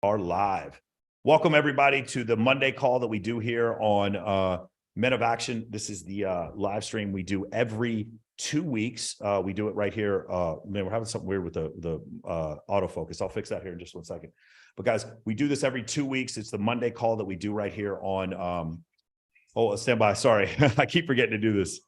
Are live. Welcome everybody to the Monday call that we do here on Men of Action. This is the live stream we do every 2 weeks. We do it right here. Man, we're having something weird with the autofocus. I'll fix that here in just 1 second. But guys, we do this every 2 weeks. It's the Monday call that we do right here on stand by. Sorry, I keep forgetting to do this.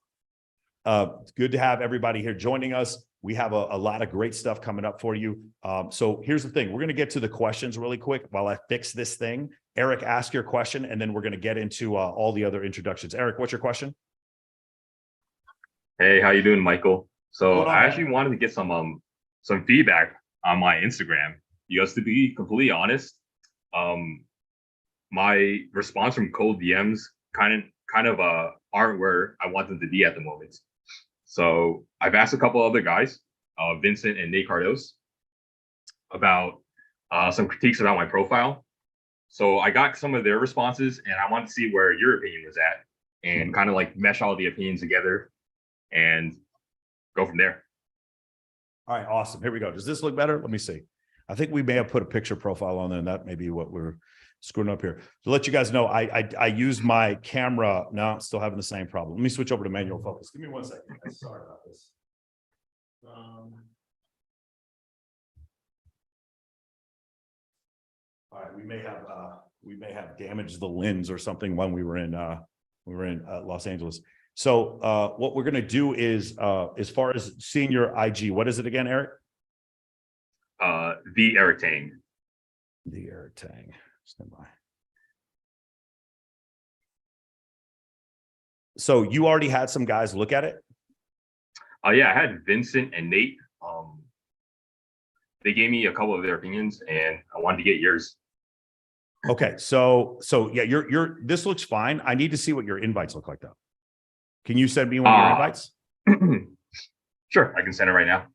It's good to have everybody here joining us. We have a lot of great stuff coming up for you. So here's the thing. We're going to get to the questions really quick while I fix this thing. Eric, ask your question, and then we're going to get into all the other introductions. Eric, what's your question? Hey, how you doing, Michael? So I actually wanted to get some feedback on my Instagram. Because to be completely honest, my response from cold DMs kind of aren't where I want them to be at the moment. So I've asked a couple other guys, Vincent and Nate Cardos, about some critiques about my profile. So I got some of their responses, and I wanted to see where your opinion was at, and kind of like mesh all the opinions together and go from there. All right, awesome. Here we go. Does this look better? Let me see. I think we may have put a picture profile on there, and that may be what we're screwing up here. To let you guys know, I use my camera. No, still having the same problem. Let me switch over to manual focus. Give me 1 second. Sorry about this. All right, we may have damaged the lens or something when we were in Los Angeles. So what we're gonna do is as far as seeing your IG, what is it again, Eric? The Eric Tang. The Eric Tang. Stand by. So you already had some guys look at it? Yeah, I had Vincent and Nate. They gave me a couple of their opinions, and I wanted to get yours. Okay, so yeah, this looks fine. I need to see what your invites look like, though. Can you send me one of your invites? Sure, I can send it right now.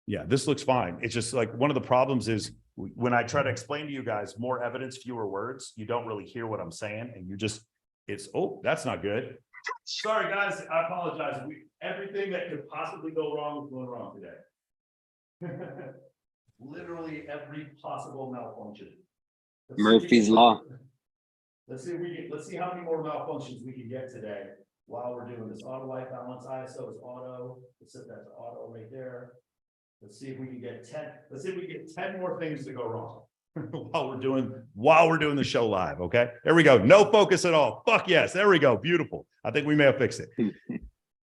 Yeah, this looks fine. It's just like one of the problems is when I try to explain to you guys more evidence, fewer words, you don't really hear what I'm saying, and oh, that's not good. Sorry, guys, I apologize. Everything that could possibly go wrong is going wrong today. Literally every possible malfunction. Murphy's Law. Let's see how many more malfunctions we can get today while we're doing this. Auto white balance, ISO is auto. Let's set that to auto right there. Let's see if we can get 10. Let's see if we can get 10 more things to go wrong while we're doing the show live. Okay, there we go. No focus at all. Fuck yes. There we go. Beautiful. I think we may have fixed it.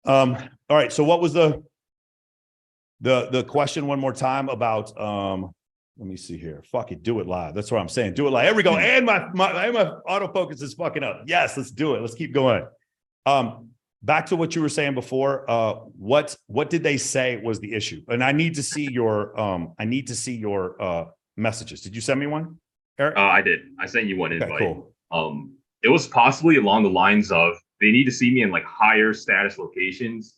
All right. So what was the question one more time about let me see here. Fuck it. Do it live. That's what I'm saying. Do it live. There we go. And my autofocus is fucking up. Yes, let's do it. Let's keep going. Back to what you were saying before. What did they say was the issue? And I need to see your messages. Did you send me one, Eric? I did. I sent you one invite. Okay, cool. It was possibly along the lines of they need to see me in like higher status locations.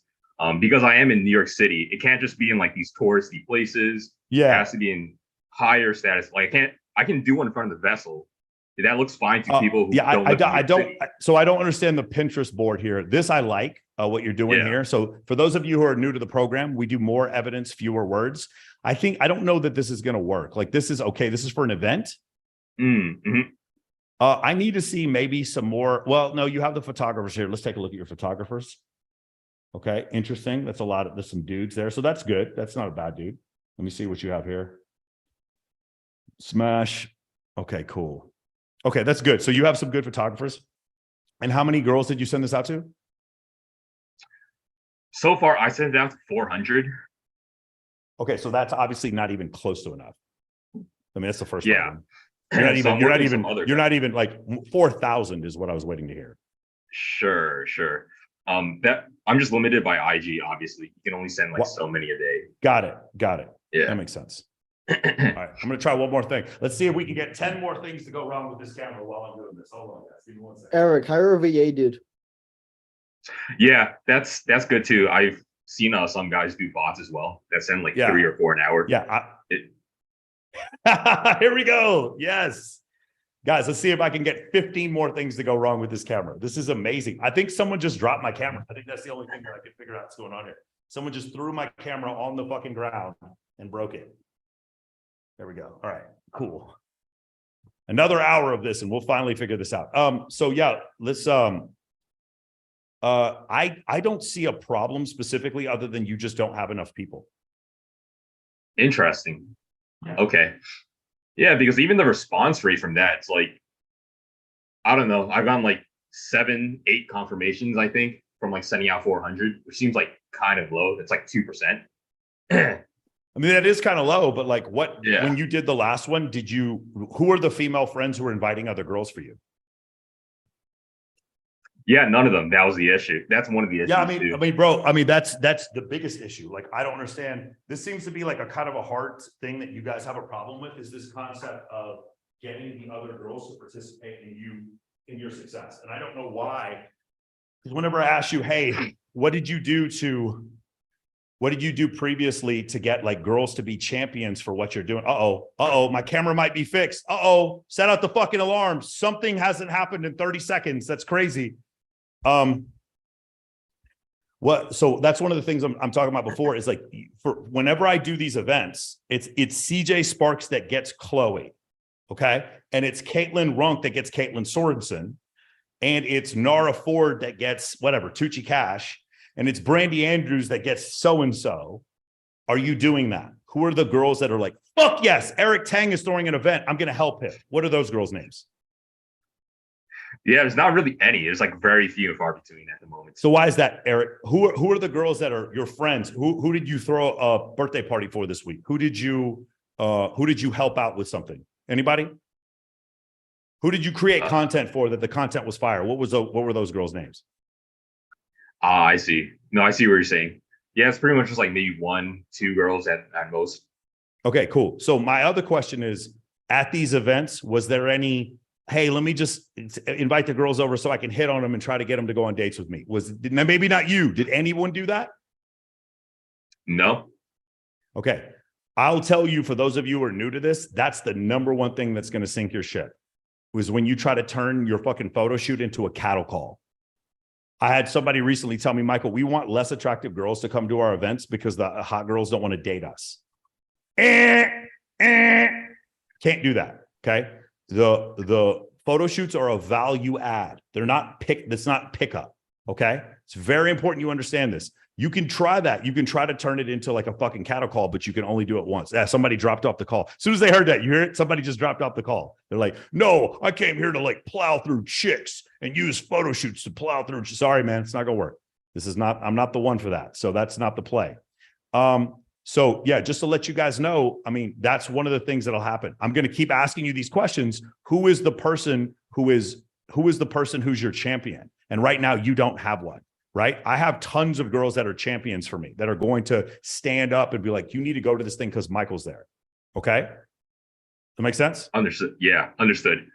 Because I am in New York City, it can't just be in like these touristy places. Yeah, it has to be in higher status. Like I can do one in front of the vessel. That looks fine to people who I don't understand the Pinterest board here. This I like what you're doing here. So for those of you who are new to the program, we do more evidence, fewer words. I don't know that this is going to work. Like this is okay. This is for an event. I need to see maybe some more. Well, no, you have the photographers here. Let's take a look at your photographers. Okay, interesting. That's there's some dudes there. So that's good. That's not a bad dude. Let me see what you have here. Smash. Okay, cool. Okay, that's good. So you have some good photographers. And how many girls did you send this out to? So far, I sent it out to 400. Okay, so that's obviously not even close to enough. I mean, that's the first one. You're not even like 4,000 is what I was waiting to hear. Sure. That I'm just limited by IG, obviously. You can only send like so many a day. Got it. Yeah. That makes sense. All right, I'm going to try one more thing. Let's see if we can get 10 more things to go wrong with this camera while I'm doing this. Hold on, guys. Give me 1 second. Eric, hire a VA dude. Yeah, that's good too. I've seen some guys do bots as well that send like 3 or 4 an hour. Yeah. Here we go. Yes. Guys, let's see if I can get 15 more things to go wrong with this camera. This is amazing. I think someone just dropped my camera. I think that's the only thing that I can figure out what's going on here. Someone just threw my camera on the fucking ground and broke it. There we go. All right, cool. Another hour of this and we'll finally figure this out. So yeah, let's I don't see a problem specifically other than you just don't have enough people. Interesting. Yeah. Okay. Yeah, because even the response rate from that, it's like, I don't know. I've gotten like 7, 8 confirmations, I think, from like sending out 400, which seems like kind of low. It's like 2%. I mean, that is kind of low, but like what, Yeah. when you did the last one, who are the female friends who were inviting other girls for you? Yeah, none of them. That was the issue. That's one of the issues. Yeah, too. I mean, bro, I mean, that's the biggest issue. Like, I don't understand. This seems to be like a kind of a hard thing that you guys have a problem with, is this concept of getting the other girls to participate in your success. And I don't know why, because whenever I ask you, hey, what did you do previously to get like girls to be champions for what you're doing? My camera might be fixed. Set out the fucking alarm. Something hasn't happened in 30 seconds. That's crazy. So that's one of the things I'm talking about before, is like, for whenever I do these events, it's CJ Sparks that gets Chloe. Okay. And it's Caitlin Runk that gets Caitlin Sorensen. And it's Nara Ford that gets whatever, Tucci Cash. And it's Brandy Andrews that gets so-and-so. Are you doing that? Who are the girls that are like, fuck yes, Eric Tang is throwing an event, I'm going to help him? What are those girls' names? Yeah, there's not really any. There's like very few and far between at the moment. So why is that, Eric? Who are the girls that are your friends? Who did you throw a birthday party for this week? Who did you help out with something? Anybody? Who did you create content for that the content was fire? What were those girls' names? I see. No, I see what you're saying. Yeah, it's pretty much just like maybe 1, 2 girls at most. Okay, cool. So my other question is, at these events, was there any, hey, let me just invite the girls over so I can hit on them and try to get them to go on dates with me? Maybe not you. Did anyone do that? No. Okay. I'll tell you, for those of you who are new to this, that's the number one thing that's going to sink your ship, was when you try to turn your fucking photo shoot into a cattle call. I had somebody recently tell me, Michael, we want less attractive girls to come to our events because the hot girls don't want to date us. Can't do that. Okay. The photo shoots are a value add. That's not pickup. Okay. It's very important you understand this. You can try that. You can try to turn it into like a fucking cattle call, but you can only do it once. Somebody dropped off the call. As soon as they heard that, you hear it? Somebody just dropped off the call. They're like, no, I came here to like plow through chicks and use photo shoots to plow through. Sorry, man, it's not going to work. I'm not the one for that. So that's not the play. So yeah, just to let you guys know, I mean, that's one of the things that'll happen. I'm going to keep asking you these questions. Who is the person who's your champion? And right now you don't have one. Right? I have tons of girls that are champions for me, that are going to stand up and be like, you need to go to this thing because Michael's there. Okay. That makes sense? Understood. Yeah, understood.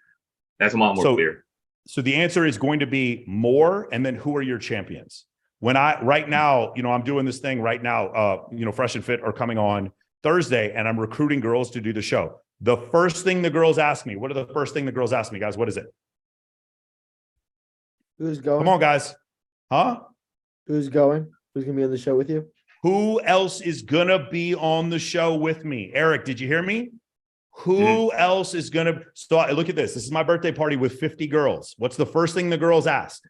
That's a lot more clear. So the answer is going to be more. And then who are your champions? Right now, I'm doing this thing right now, Fresh and Fit are coming on Thursday and I'm recruiting girls to do the show. The first thing the girls ask me, guys? What is it? Who's going? Come on, guys. Huh? Who's going? Who's going to be on the show with you? Who else is going to be on the show with me? Eric, did you hear me? Who else is going to start? Look at this. This is my birthday party with 50 girls. What's the first thing the girls ask?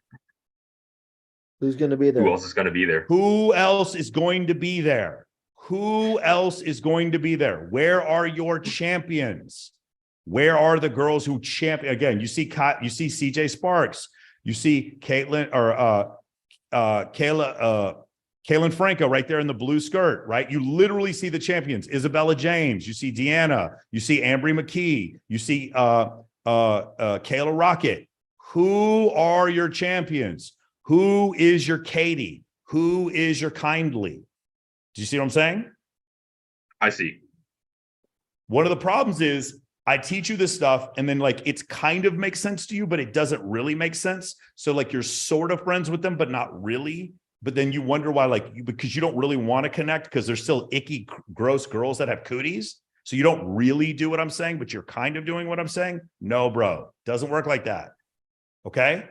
Who's going to be there? Who else is going to be there? Who else is going to be there? Who else is going to be there? Where are your champions? Where are the girls who champion? Again, you see CJ Sparks. You see Caitlin or Kaylin Franco right there in the blue skirt, right? You literally see the champions. Isabella James, you see Deanna, you see Ambry McKee, you see Kayla Rocket. Who are your champions? Who is your Katie? Who is your Kindly? Do you see what I'm saying? I see. One of the problems is I teach you this stuff and then like it's kind of makes sense to you, but it doesn't really make sense. So like you're sort of friends with them, but not really. But then you wonder why, because you don't really want to connect because there's still icky, gross girls that have cooties. So you don't really do what I'm saying, but you're kind of doing what I'm saying. No, bro, doesn't work like that. Okay.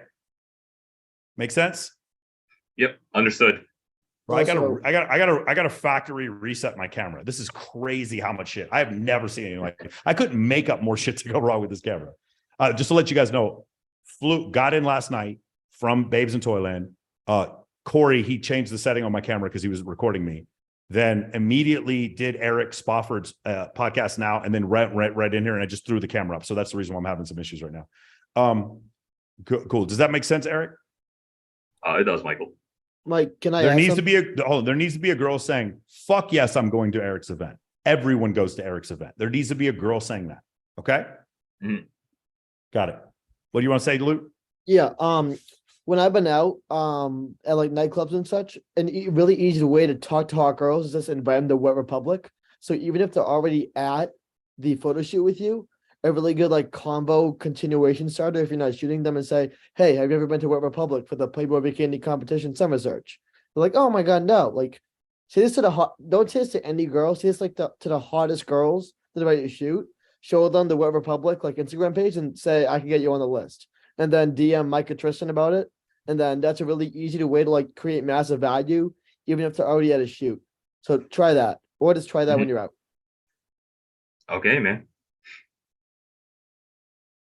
Make sense? Yep. Understood. Bro, Also, I gotta factory reset my camera. This is crazy how much shit. I have never seen anything like it. I couldn't make up more shit to go wrong with this camera. Just to let you guys know, got in last night from Babes in Toyland. Corey, he changed the setting on my camera because he was recording me. Then immediately did Eric Spofford's podcast now, and then right in here, and I just threw the camera up. So that's the reason why I'm having some issues right now. Cool. Does that make sense, Eric? It does, Michael. Mike, can I There ask needs to something? be there needs to be a girl saying, "Fuck yes, I'm going to Eric's event." Everyone goes to Eric's event. There needs to be a girl saying that. Okay. Mhm. Got it. What do you want to say, Luke? Yeah, when I've been out, at like nightclubs and such, an really easy way to talk to hot girls is just invite them to Wet Republic. So even if they're already at the photo shoot with you, a really good like combo continuation starter if you're not shooting them and say, "Hey, have you ever been to Wet Republic for the Playboy Bikini competition summer search?" They're like, "Oh my god, no!" Like, say this to the hot. Don't say this to any girl. Say this like to the hottest girls that are ready to shoot. Show them the Wet Republic like Instagram page and say, "I can get you on the list." And then DM Mike and Tristan about it. And then that's a really easy way to like create massive value, even if they're already at a shoot. So try that, or just try that when you're out. Okay, man.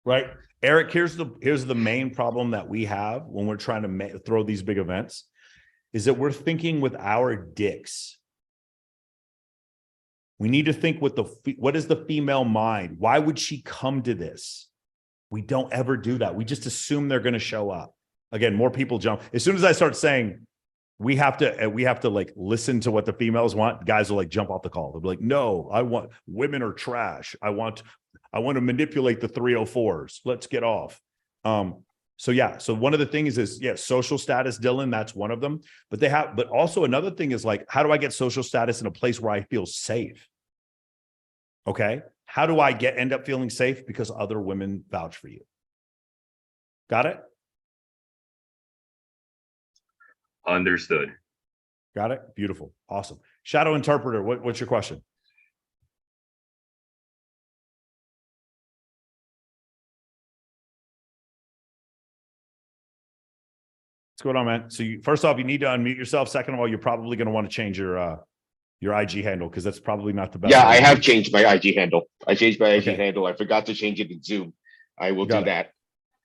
Right, Eric. Here's the main problem that we have when we're trying to throw these big events, is that we're thinking with our dicks. We need to think with what is the female mind? Why would she come to this? We don't ever do that. We just assume they're going to show up. Again, more people jump. As soon as I start saying we have to like listen to what the females want, guys will like jump off the call. They'll be like, "No, I want women are trash. I want to manipulate the 304s. Let's get off." So yeah. So one of the things is social status, Dylan. That's one of them. But also another thing is like, how do I get social status in a place where I feel safe? Okay. How do I end up feeling safe? Because other women vouch for you. Got it? Understood. Got it? Beautiful. Awesome. Shadow Interpreter, what's your question? What's going on, man? So first off, you need to unmute yourself. Second of all, you're probably going to want to change your IG handle, because that's probably not the best. Yeah, I have changed my IG handle. I changed my IG Okay. handle. I forgot to change it in Zoom. I will Got do it. that.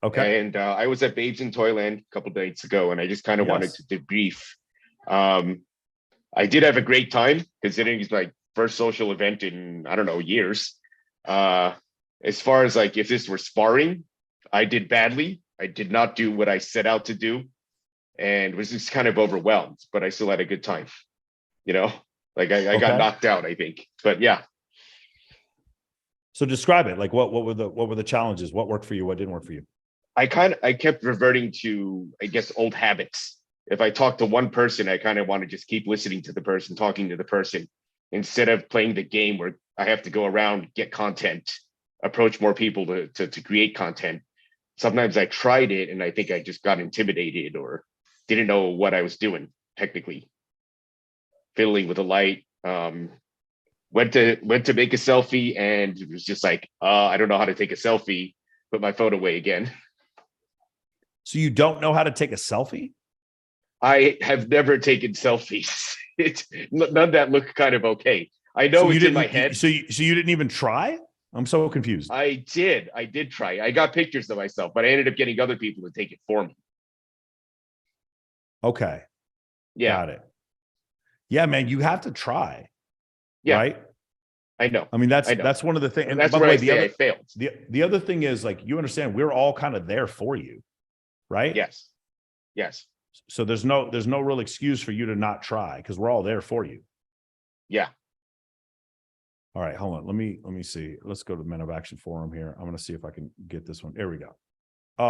Okay. And I was at Babes in Toyland a couple of days ago, and I just kind of wanted Yes. to debrief. I did have a great time, considering it's my first social event in, I don't know, years. As far as like if this were sparring, I did badly. I did not do what I set out to do, and was just kind of overwhelmed, but I still had a good time. You know, like I got Okay. knocked out, I think. But yeah. So describe it. Like what were the challenges? What worked for you? What didn't work for you? I kept reverting to, I guess, old habits. If I talk to one person, I kind of want to just keep listening to the person, talking to the person, instead of playing the game where I have to go around, get content, approach more people to create content. Sometimes I tried it and I think I just got intimidated or didn't know what I was doing technically. Fiddling with the light. Went to make a selfie and it was just like, I don't know how to take a selfie. Put my phone away again. So you don't know how to take a selfie? I have never taken selfies. It's none that look kind of okay. I know it's in my head. So you didn't even try? I'm so confused. I did try. I got pictures of myself, but I ended up getting other people to take it for me. Okay. Yeah. Got it. Yeah, man, you have to try. Yeah. Right? I know. I mean, that's one of the things. And that's where I say I failed. The other thing is, like, you understand, we're all kind of there for you, right? Yes. Yes. So there's no real excuse for you to not try, because we're all there for you. Yeah. All right, hold on. Let me see. Let's go to the Men of Action forum here. I'm going to see if I can get this one. There we go.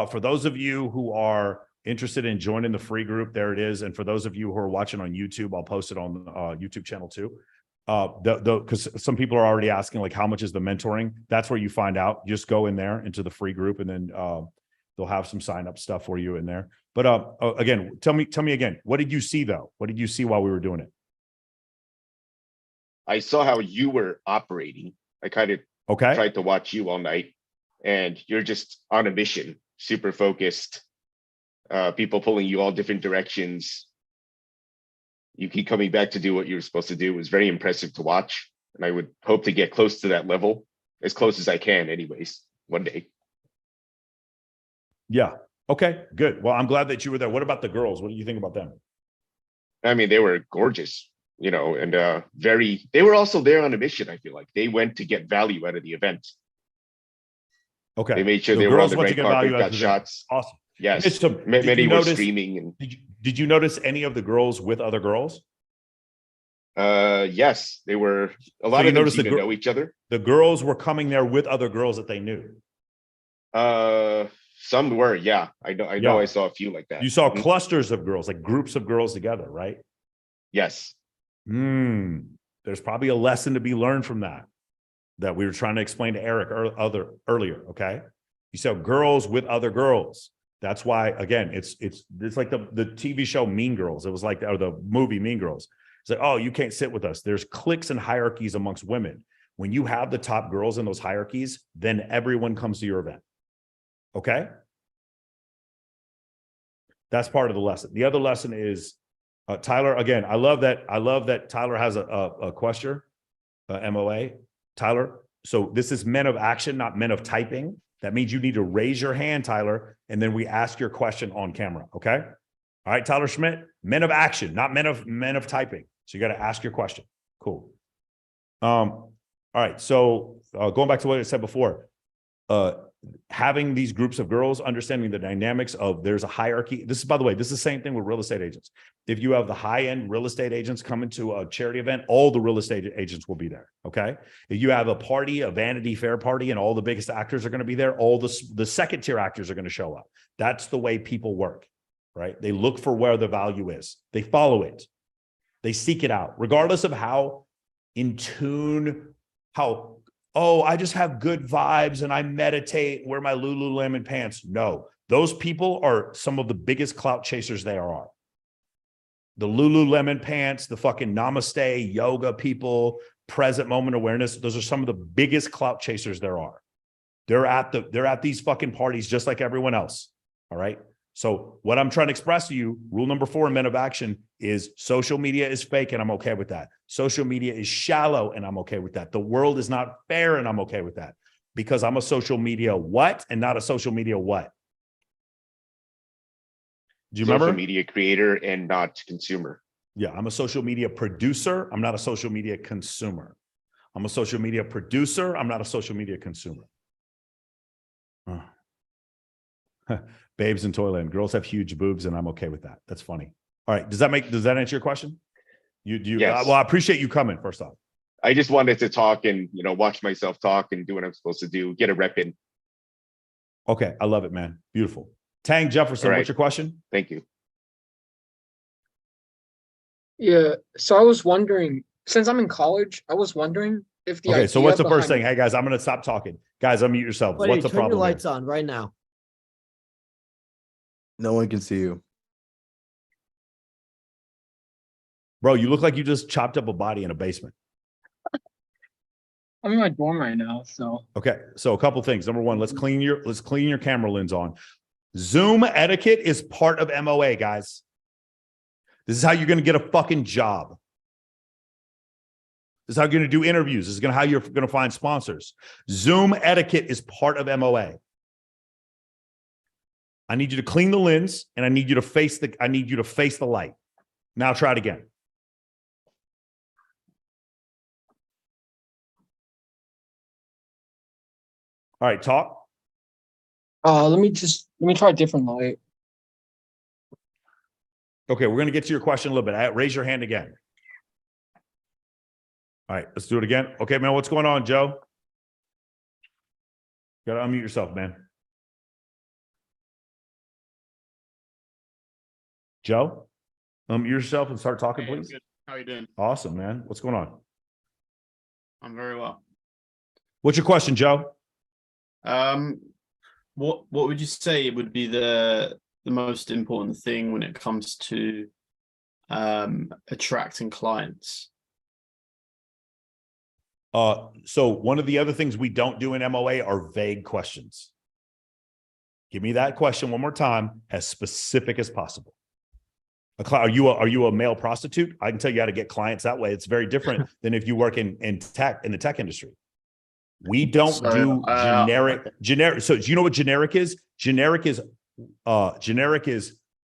For those of you who are interested in joining the free group, there it is. And for those of you who are watching on YouTube, I'll post it on the YouTube channel too. Because some people are already asking, like, how much is the mentoring? That's where you find out. Just go in there into the free group, and then they'll have some sign up stuff for you in there. But again, tell me again, what did you see though? What did you see while we were doing it? I saw how you were operating. I kind of tried to watch you all night, and you're just on a mission, super focused. People pulling you all different directions. you keep coming back to do what you were supposed to do. It was very impressive to watch. And I would hope to get close to that level, as close as I can anyways, one day. Yeah. Okay, good. Well, I'm glad that you were there. What about the girls? What do you think about them? I mean, they were gorgeous, you know, and they were also there on a mission. I feel like they went to get value out of the event. Okay. They made sure So they were on girls the want to red get carpet, value out got of the shots. Awesome. Yes, Mitch, so did many you were notice, streaming and did you notice any of the girls with other girls? yes, they were a lot you of them noticed seemed to know each other. The girls were coming there with other girls that they knew. Some were, yeah. I know Yeah. I saw a few like that. You saw Mhm. clusters of girls, like groups of girls together, right? Yes. There's probably a lesson to be learned from that we were trying to explain to Eric earlier. Okay. You saw girls with other girls. That's why, again, it's like the TV show Mean Girls. It was like, or the movie Mean Girls. It's like, oh, you can't sit with us. There's cliques and hierarchies amongst women. When you have the top girls in those hierarchies, then everyone comes to your event. Okay. That's part of the lesson. The other lesson is, Tyler, again, I love that Tyler has a question, MOA. Tyler, so this is men of action, not men of typing. That means you need to raise your hand, Tyler, and then we ask your question on camera, okay? All right, Tyler Schmidt, men of action, not men of typing. So you got to ask your question. Cool. All right, so going back to what I said before, having these groups of girls, understanding the dynamics of there's a hierarchy. This is, by the way, this is the same thing with real estate agents. If you have the high-end real estate agents coming to a charity event, all the real estate agents will be there, okay? If you have a party, a Vanity Fair party, and all the biggest actors are going to be there, all the second-tier actors are going to show up. That's the way people work, right? They look for where the value is. They follow it. They seek it out, regardless of how in tune, oh, I just have good vibes and I meditate, wear my Lululemon pants. No, those people are some of the biggest clout chasers there are. The Lululemon pants, the fucking namaste yoga people, present moment awareness. Those are some of the biggest clout chasers there are. They're at these fucking parties just like everyone else. All right. So what I'm trying to express to you, rule number 4 in Men of Action, is social media is fake and I'm okay with that. Social media is shallow and I'm okay with that. The world is not fair and I'm okay with that because I'm a social media what and not a social media what? Do you remember? Social media creator and not consumer. Yeah, I'm a social media producer. I'm not a social media consumer. I'm a social media producer. I'm not a social media consumer. Babes in Toyland. Girls have huge boobs, and I'm okay with that. That's funny. All right. Does that answer your question? Yes. Well, I appreciate you coming, first off. I just wanted to talk and, you know, watch myself talk and do what I'm supposed to do, get a rep in. Okay. I love it, man. Beautiful. Tang Jefferson, All right. What's your question? Thank you. Yeah, so I was wondering, since I'm in college, I was wondering if the Okay. So what's the idea first thing? behind- Hey, guys, I'm going to stop talking. Guys, unmute yourselves. Buddy, What's the turn your problem lights here? on right now. No one can see you. Bro, you look like you just chopped up a body in a basement. I'm in my dorm right now, so Okay. So a couple things. Number one, let's clean your camera lens on. Zoom etiquette is part of MOA, guys. This is how you're going to get a fucking job. This is how you're going to do interviews. This is how you're going to find sponsors. Zoom etiquette is part of MOA. I need you to clean the lens and I need you to face the light. Now try it again. All right, talk. let me try a different light. Okay, we're going to get to your question a little bit. Raise your hand again. All right, let's do it again. Okay, man, what's going on, Joe? You got to unmute yourself, man. Joe, unmute yourself and start talking, Hey, please. good. How you doing? Awesome, man. What's going on? I'm very well. What's your question, Joe? What would you say would be the most important thing when it comes to attracting clients? So one of the other things we don't do in MOA are vague questions. Give me that question one more time, as specific as possible. Are you a male prostitute? I can tell you how to get clients that way. It's very different than if you work in the tech industry. We don't So, do generic. So do you know what generic is? Generic is Oprah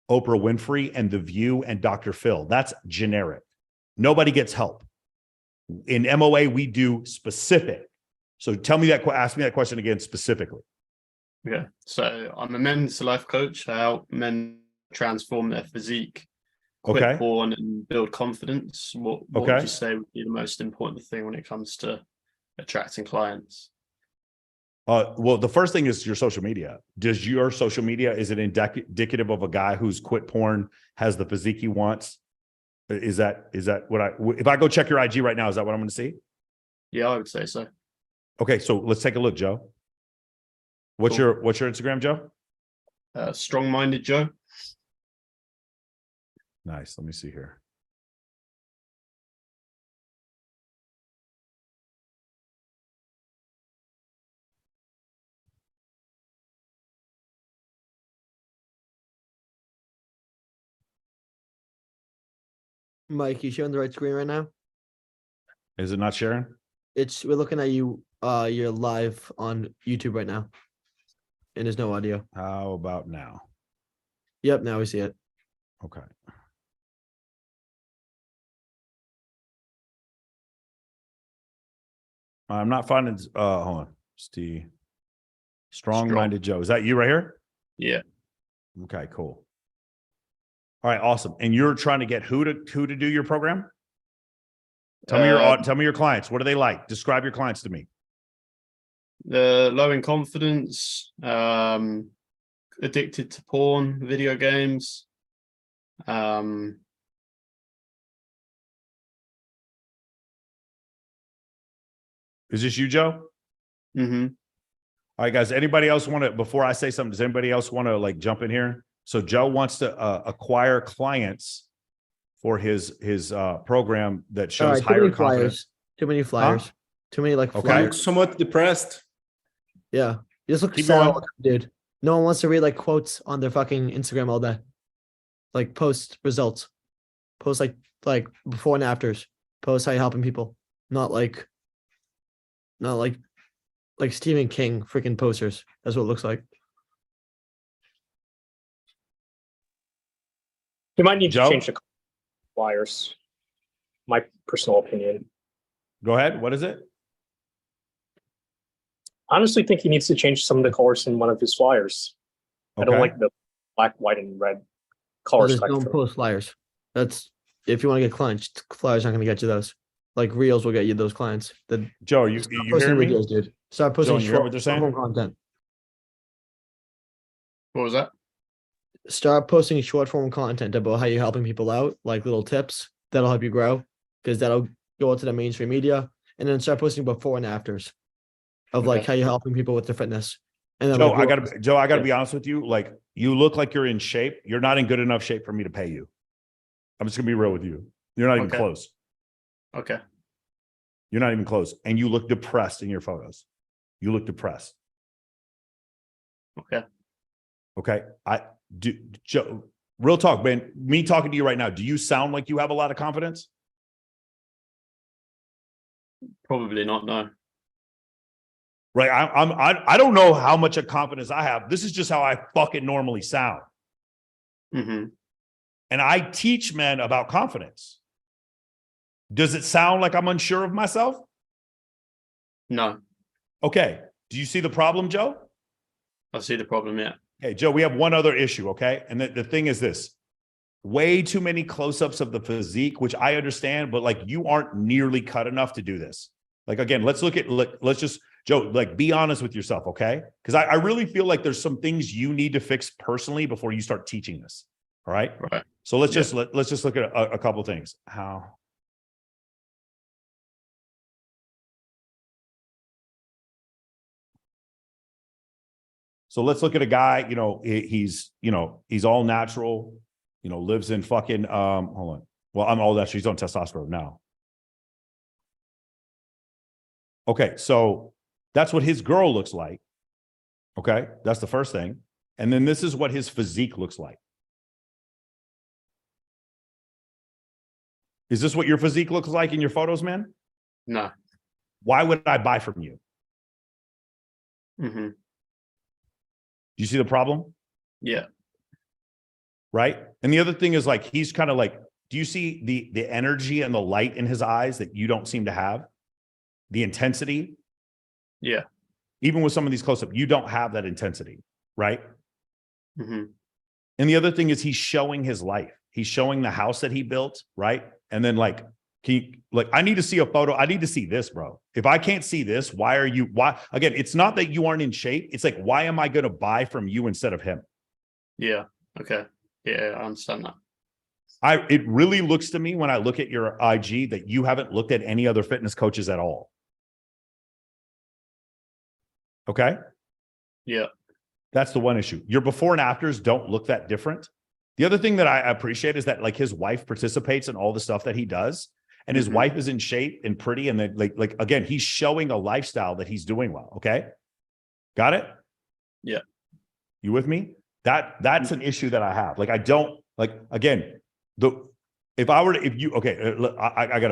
Winfrey and The View and Dr. Phil. That's generic. Nobody gets help. In MOA, we do specific. So ask me that question again specifically. Yeah. So I'm a men's life coach. I help men transform their physique, quit Okay. porn, and build confidence. What Okay. would you say would be the most important thing when it comes to attracting clients? Well, the first thing is your social media. Does your social media, is it indicative of a guy who's quit porn, has the physique he wants? Is that if I go check your IG right now, is that what I'm going to see? Yeah, I would say so. Okay, so let's take a look, Joe. What's Cool. your Instagram, Joe? Strong-minded Joe. Nice. Let me see here. Mike, you showing the right screen right now? Is it not sharing? We're looking at you. You're live on YouTube right now, and there's no audio. How about now? Yep, now we see it. Okay. I'm not finding, hold on. Steve. Strong-minded Joe. Is that you right here? Yeah. Okay, cool. All right, awesome. And you're trying to get who to do your program? Tell me your clients. What do they like? Describe your clients to me. The low in confidence, addicted to porn, video games. Is this you, Joe? Mm-hmm. All right, guys. Anybody else want to, before I say something, does anybody else want to like jump in here? So Joe wants to acquire clients for his program that shows All right, too higher many confidence. flyers. Too many flyers. Too many like Okay. flyers. Somewhat depressed. Yeah, you just look Keep sad, going. dude. No one wants to read like quotes on their fucking Instagram all day. Like post results, post like before and afters, post how you're helping people. Not like Stephen King freaking posters. That's what it looks like. You might need Joe? to change the flyers. My personal opinion. Go ahead. What is it? I honestly think he needs to change some of the colors in one of his flyers. I don't Okay. like the black, white, and red Oh, color there's no spectrum. post flyers. That's if you want to get clients. Flyers not going to get you those. Like reels will get you those clients. Joe, you Start hear posting me? videos, dude. Start posting Joe, you hear what they're saying? short form content. What was that? Start posting short form content about how you're helping people out, like little tips that'll help you grow, because that'll go out to the mainstream media, and then start posting before and afters of like how you're helping people with their fitness. And then Joe, like, I gotta be honest with you. Like, you look like you're in shape. You're not in good enough shape for me to pay you. I'm just gonna be real with you. You're not even Okay. close. Okay. You're not even close. And you look depressed in your photos. You look depressed. Okay. Okay. Joe, real talk, man. Me talking to you right now. Do you sound like you have a lot of confidence? Probably not. No. Right. I don't know how much of confidence I have. This is just how I fucking normally sound. Mm-hmm. And I teach men about confidence. Does it sound like I'm unsure of myself? No. Okay. Do you see the problem, Joe? I see the problem. Yeah. Okay, Joe, we have one other issue, okay? And the thing is this. Way too many close-ups of the physique, which I understand, but like you aren't nearly cut enough to do this. Like, again, let's just, Joe, like be honest with yourself, okay? Because I really feel like there's some things you need to fix personally before you start teaching this. All right. Right. So let's just look at a couple of things. How? So let's look at a guy, he's all natural, lives in fucking, hold on. Well, I'm all natural. He's on testosterone now. Okay. So that's what his girl looks like. Okay. That's the first thing. And then this is what his physique looks like. Is this what your physique looks like in your photos, man? No. Why would I buy from you? Hmm. Do you see the problem? Yeah. Right. And the other thing is like, he's kind of like, do you see the energy and the light in his eyes that you don't seem to have? The intensity? Yeah. Even with some of these close-up, you don't have that intensity, right? Hmm. And the other thing is he's showing his life. He's showing the house that he built, right? And then like, I need to see a photo. I need to see this, bro. If I can't see this, why? Again, it's not that you aren't in shape. It's like, why am I going to buy from you instead of him? Yeah. Okay. Yeah, I understand that. It really looks to me when I look at your IG that you haven't looked at any other fitness coaches at all. Okay. Yeah. That's the one issue. Your before and afters don't look that different. The other thing that I appreciate is that like his wife participates in all the stuff that he does, and his wife is in shape and pretty. And then like again, he's showing a lifestyle that he's doing well. Okay. Got it? Yeah. You with me? That's an issue that I have. Like, I don't like, again, I got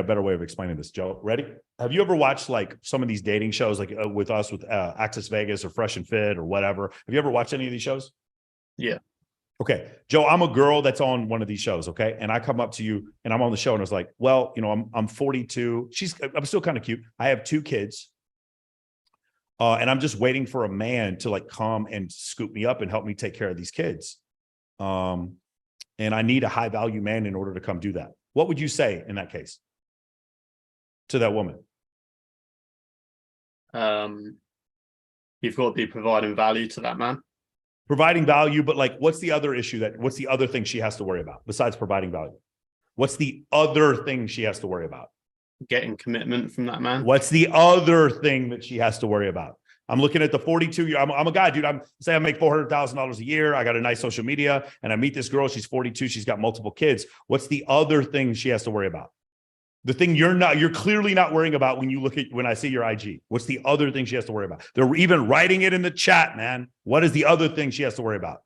a better way of explaining this, Joe. Ready? Have you ever watched like some of these dating shows, like with us with Access Vegas or Fresh and Fit or whatever? Have you ever watched any of these shows? Yeah. Okay. Joe, I'm a girl that's on one of these shows. Okay. And I come up to you and I'm on the show and I was like, well, I'm 42. I'm still kind of cute. I have 2 kids. And I'm just waiting for a man to like come and scoop me up and help me take care of these kids. And I need a high value man in order to come do that. What would you say in that case to that woman? You've got to be providing value to that man. Providing value, but like, what's the other thing she has to worry about besides providing value? What's the other thing she has to worry about? Getting commitment from that man. What's the other thing that she has to worry about? I'm looking at the 42 year. I'm a guy, dude. I make $400,000 a year. I got a nice social media, and I meet this girl. She's 42. She's got multiple kids. What's the other thing she has to worry about? The thing you're clearly not worrying about when I see your IG. What's the other thing she has to worry about? They're even writing it in the chat, man. What is the other thing she has to worry about?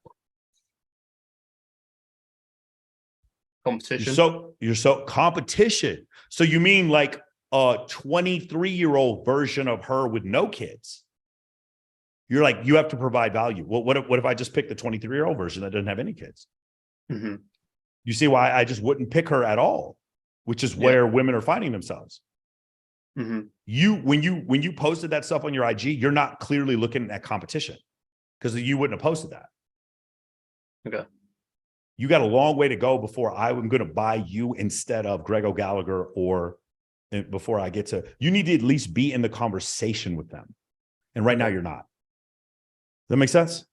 Competition. You're so competition. So you mean like a 23-year-old version of her with no kids? You're like, you have to provide value. Well, what if I just pick the 23-year-old version that doesn't have any kids? Mm-hmm. You see why I just wouldn't pick her at all, which is where women are finding themselves. Mm-hmm. When you posted that stuff on your IG, you're not clearly looking at competition because you wouldn't have posted that. Okay. You got a long way to go before I'm going to buy you instead of Greg O'Gallagher, or before I get to, you need to at least be in the conversation with them. And right now you're not. Does that make sense?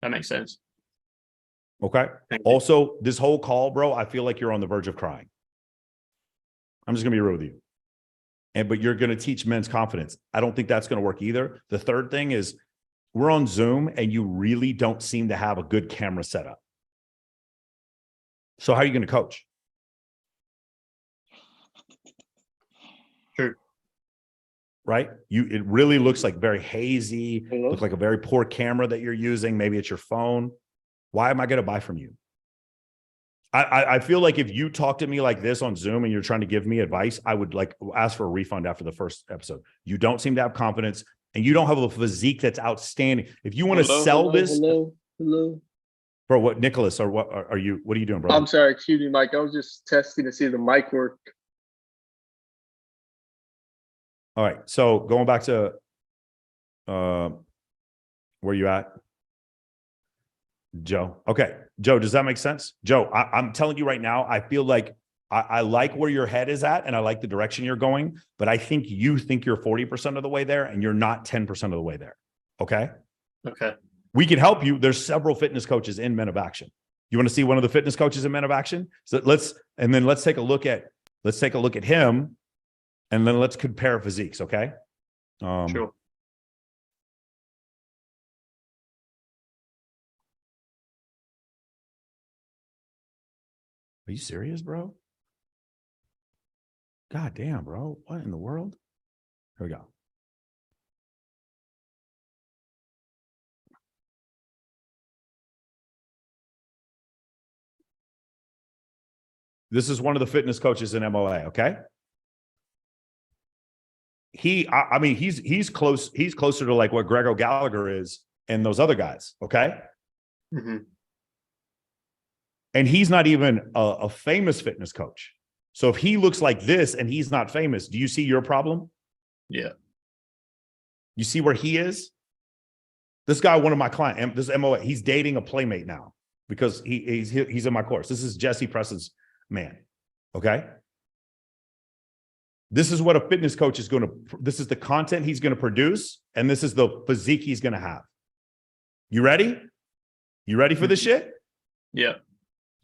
That makes sense. Okay. Also, this whole call, bro, I feel like you're on the verge of crying. I'm just gonna be real with you. But you're gonna teach men's confidence. I don't think that's gonna work either. The third thing is we're on Zoom and you really don't seem to have a good camera setup. So how are you gonna coach? True. Right? It really looks like very hazy, Hello? look like a very poor camera that you're using. Maybe it's your phone. Why am I gonna buy from you? I feel like if you talk to me like this on Zoom and you're trying to give me advice, I would like ask for a refund after the first episode. You don't seem to have confidence and you don't have a physique that's outstanding. If you want to sell this, Hello. bro, what, Nicholas, or what are you doing, bro? I'm sorry, excuse me, Mike. I was just testing to see if the mic worked. All right. So going back to where you at? Joe. Okay. Joe, does that make sense? Joe, I'm telling you right now, I feel like I like where your head is at and I like the direction you're going, but I think you think you're 40% of the way there and you're not 10% of the way there. Okay. Okay. We can help you. There's several fitness coaches in Men of Action. You want to see one of the fitness coaches in Men of Action? So let's take a look at him and then let's compare physiques. Okay. Sure. Are you serious, bro? God damn, bro. What in the world? Here we go. This is one of the fitness coaches in MOA. Okay. I mean, he's close. He's closer to like what Gregor Gallagher is and those other guys. Okay. Mhm. And he's not even a famous fitness coach. So if he looks like this and he's not famous, do you see your problem? Yeah. You see where he is? This guy, one of my clients, this MOA, he's dating a playmate now because he's in my course. This is Jesse Preston's man. Okay. This is what a fitness coach is going to, this is the content he's going to produce, and this is the physique he's going to have. You ready for this shit? Yeah.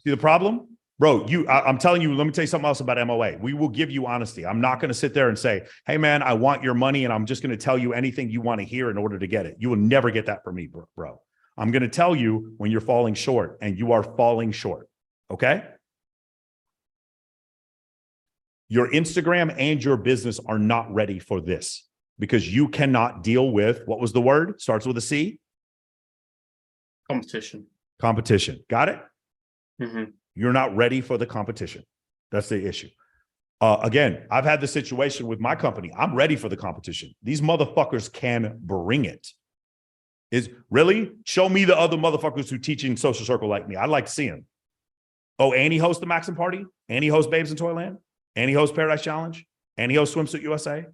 See the problem? Bro, I'm telling you, let me tell you something else about MOA. We will give you honesty. I'm not going to sit there and say, hey, man, I want your money, and I'm just going to tell you anything you want to hear in order to get it. You will never get that from me, bro. I'm going to tell you when you're falling short, and you are falling short. Okay? Your Instagram and your business are not ready for this because you cannot deal with, what was the word? Starts with a C? Competition. Competition. Got it? Mhm. You're not ready for the competition. That's the issue. Again, I've had the situation with my company. I'm ready for the competition. These motherfuckers can bring it. Is really? Show me the other motherfuckers who teach in social circle like me. I'd like to see them. Oh, and he hosts the Maxim Party? And he hosts Babes in Toyland? And he hosts Paradise Challenge? And he hosts Swimsuit USA?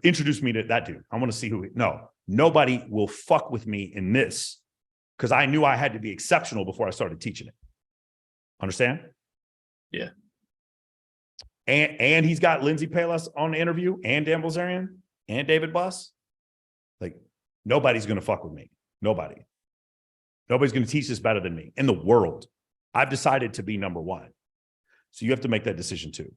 Introduce me to that dude. I want to see no, nobody will fuck with me in this because I knew I had to be exceptional before I started teaching it. Understand? Yeah. And he's got Lindsay Palos on the interview and Dan Bilzerian and David Buss. Like, nobody's going to fuck with me. Nobody. Nobody's going to teach this better than me in the world. I've decided to be number one. So you have to make that decision too.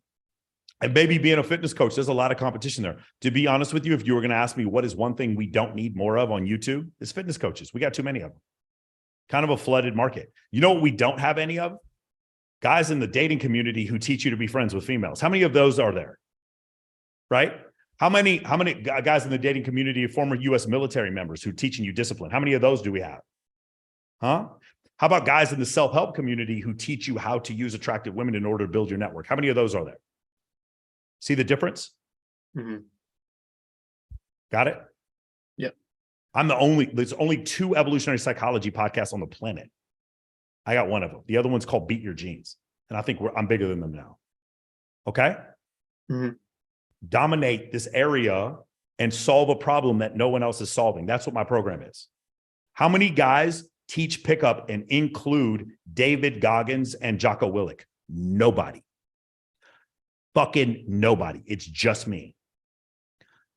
And maybe being a fitness coach, there's a lot of competition there. To be honest with you, if you were going to ask me what is one thing we don't need more of on YouTube, it's fitness coaches. We got too many of them. Kind of a flooded market. You know what we don't have any of? Guys in the dating community who teach you to be friends with females. How many of those are there? Right? How many guys in the dating community of former U.S. military members who are teaching you discipline? How many of those do we have? Huh? How about guys in the self-help community who teach you how to use attractive women in order to build your network? How many of those are there? See the difference? Mhm. Got it? Yep. There's only 2 evolutionary psychology podcasts on the planet. I got one of them. The other one's called Beat Your Genes. And I think I'm bigger than them now. Okay? Mhm. Dominate this area and solve a problem that no one else is solving. That's what my program is. How many guys teach pickup and include David Goggins and Jocko Willink? Nobody. Fucking nobody. It's just me.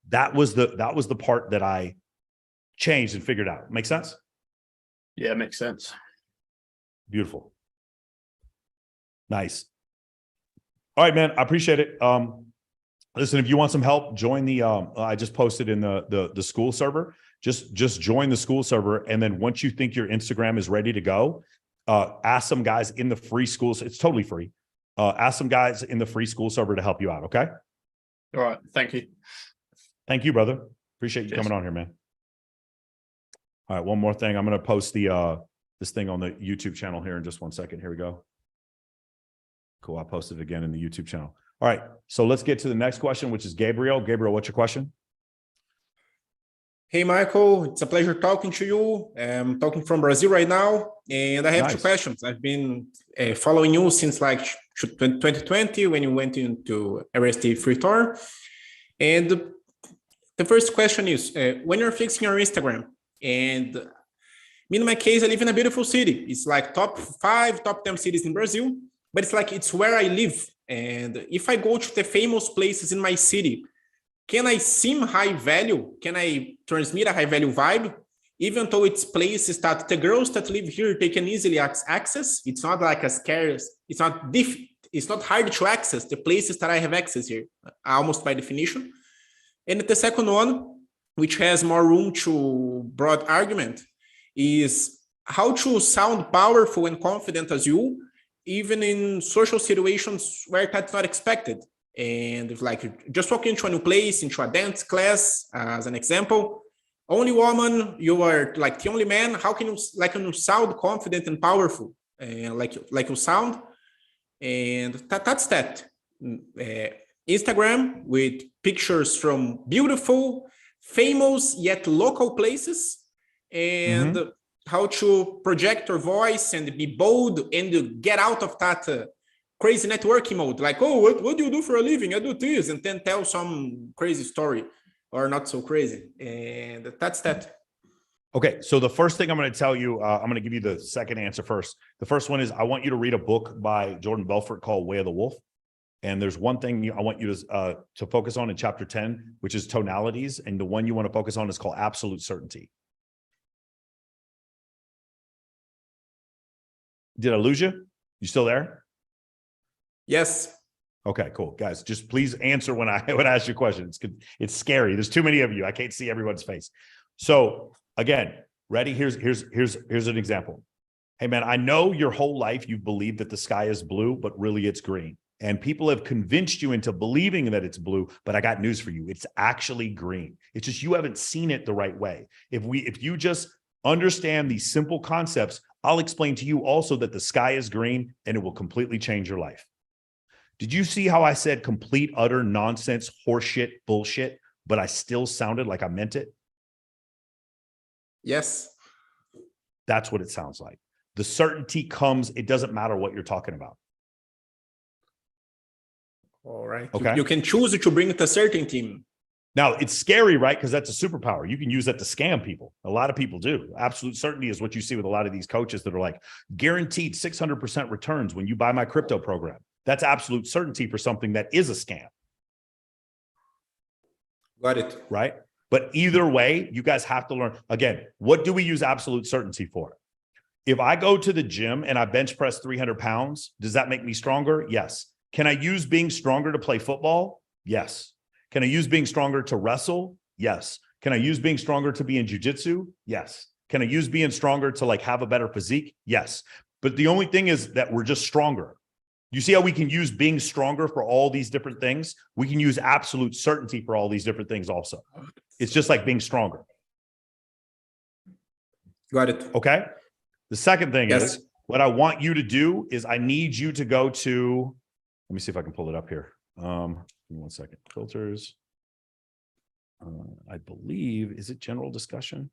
That was the part that I changed and figured out. Make sense? Yeah, it makes sense. Beautiful. Nice. All right, man. I appreciate it. Listen, if you want some help, join the I just posted in the school server. Just join the school server. And then once you think your Instagram is ready to go, ask some guys in the free schools. It's totally free. Ask some guys in the free school server to help you out. Okay. All right. Thank you. Thank you, brother. Appreciate you Cheers. coming on here, man. All right. One more thing. I'm going to post this thing on the YouTube channel here in just 1 second. Here we go. Cool. I'll post it again in the YouTube channel. All right. So let's get to the next question, which is Gabriel. Gabriel, what's your question? Hey, Michael, it's a pleasure talking to you. I'm talking from Brazil right now, and I have Nice. 2 questions. I've been following you since like 2020 when you went into RST Free Tour. And the first question is, when you're fixing your Instagram, and me in my case, I live in a beautiful city. It's like top 5, top 10 cities in Brazil, but it's like it's where I live. And if I go to the famous places in my city, can I seem high value? Can I transmit a high value vibe? Even though it's places that the girls that live here, they can easily access. It's not like a scarce, it's not hard to access the places that I have access here, almost by definition. And the second one, which has more room to broad argument, is how to sound powerful and confident as you, even in social situations where that's not expected. And if like just walk into a new place, into a dance class, as an example, only woman, you are like the only man, how can you sound confident and powerful? like you sound, and that's that. Instagram with pictures from beautiful, famous yet local places, and how to project your voice and be bold and get out of that crazy networking mode. Like, oh, what do you do for a living? I do this, and then tell some crazy story or not so crazy. And that's that. Okay, so the first thing I'm going to tell you, I'm going to give you the second answer first. The first one is I want you to read a book by Jordan Belfort called Way of the Wolf. And there's one thing I want you to focus on in chapter 10, which is tonalities. And the one you want to focus on is called absolute certainty. Did I lose you? You still there? Yes. Okay, cool. Guys, just please answer when I ask you a question. It's scary. There's too many of you. I can't see everyone's face. So again, ready? Here's an example. Hey man, I know your whole life you've believed that the sky is blue, but really it's green. And people have convinced you into believing that it's blue, but I got news for you. It's actually green. It's just you haven't seen it the right way. If you just understand these simple concepts, I'll explain to you also that the sky is green and it will completely change your life. Did you see how I said complete, utter nonsense, horseshit, bullshit, but I still sounded like I meant it? Yes. That's what it sounds like. The certainty comes, it doesn't matter what you're talking about. All right. Okay. You can choose to bring it to a certain team. Now, it's scary, right? Because that's a superpower. You can use that to scam people. A lot of people do. Absolute certainty is what you see with a lot of these coaches that are like guaranteed 600% returns when you buy my crypto program. That's absolute certainty for something that is a scam. Got it. Right? But either way, you guys have to learn. Again, what do we use absolute certainty for? If I go to the gym and I bench press 300 pounds, does that make me stronger? Yes. Can I use being stronger to play football? Yes. Can I use being stronger to wrestle? Yes. Can I use being stronger to be in jiu-jitsu? Yes. Can I use being stronger to like have a better physique? Yes. But the only thing is that we're just stronger. You see how we can use being stronger for all these different things? We can use absolute certainty for all these different things also. It's just like being stronger. Got it. Okay. The second thing Yes. is what I want you to do is I need you to go to, let me see if I can pull it up here. Give me 1 second. Filters. I believe, is it general discussion?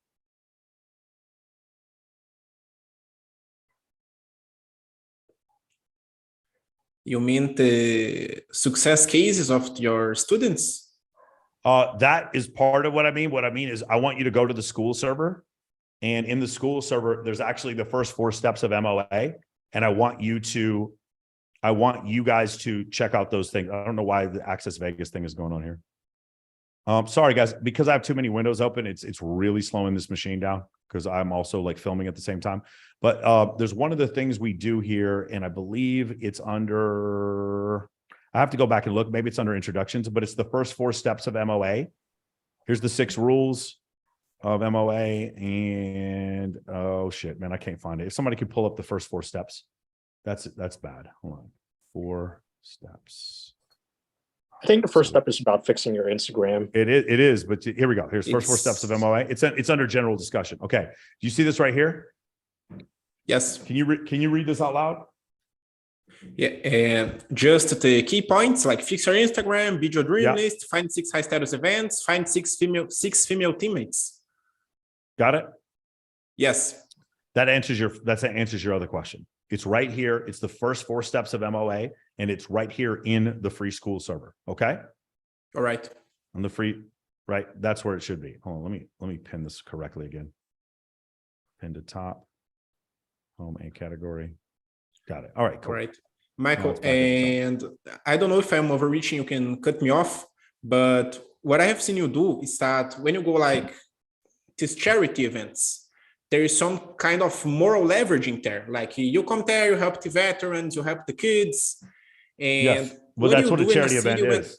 You mean the success cases of your students? That is part of what I mean. What I mean is I want you to go to the school server, and in the school server, there's actually the first 4 steps of MOA. And I want you guys to check out those things. I don't know why the Access Vegas thing is going on here. Sorry guys, because I have too many windows open, it's really slowing this machine down because I'm also like filming at the same time. But there's one of the things we do here, and I believe it's under, I have to go back and look, maybe it's under introductions, but it's the first 4 steps of MOA. Here's the 6 rules of MOA, and oh shit, man, I can't find it. If somebody could pull up the first 4 steps, that's bad. Hold on. 4 steps. I think the first step is about fixing your Instagram. It is, but here we go. Here's first 4 steps of MOA. It's under general discussion. Okay. Do you see this right here? Yes. Can you read this out loud? Yeah, and just the key points like fix your Instagram, build your dream Yeah. list, find 6 high status events, find 6 female teammates. Got it? Yes. That answers your other question. It's right here. It's the first 4 steps of MOA, and it's right here in the free school server. Okay. All right. On the free, right? That's where it should be. Hold on. Let me pin this correctly again. Pin to top. Home A category. Got it. All right. Cool. All right. Michael, it's back at the and I don't know if I'm overreaching, you can cut me off, but what I have seen you do is that when you go like these charity events, there is some kind of moral leveraging there. Like you come there, you help the veterans, you help the kids. And Yes. Well, that's what a charity event when- is.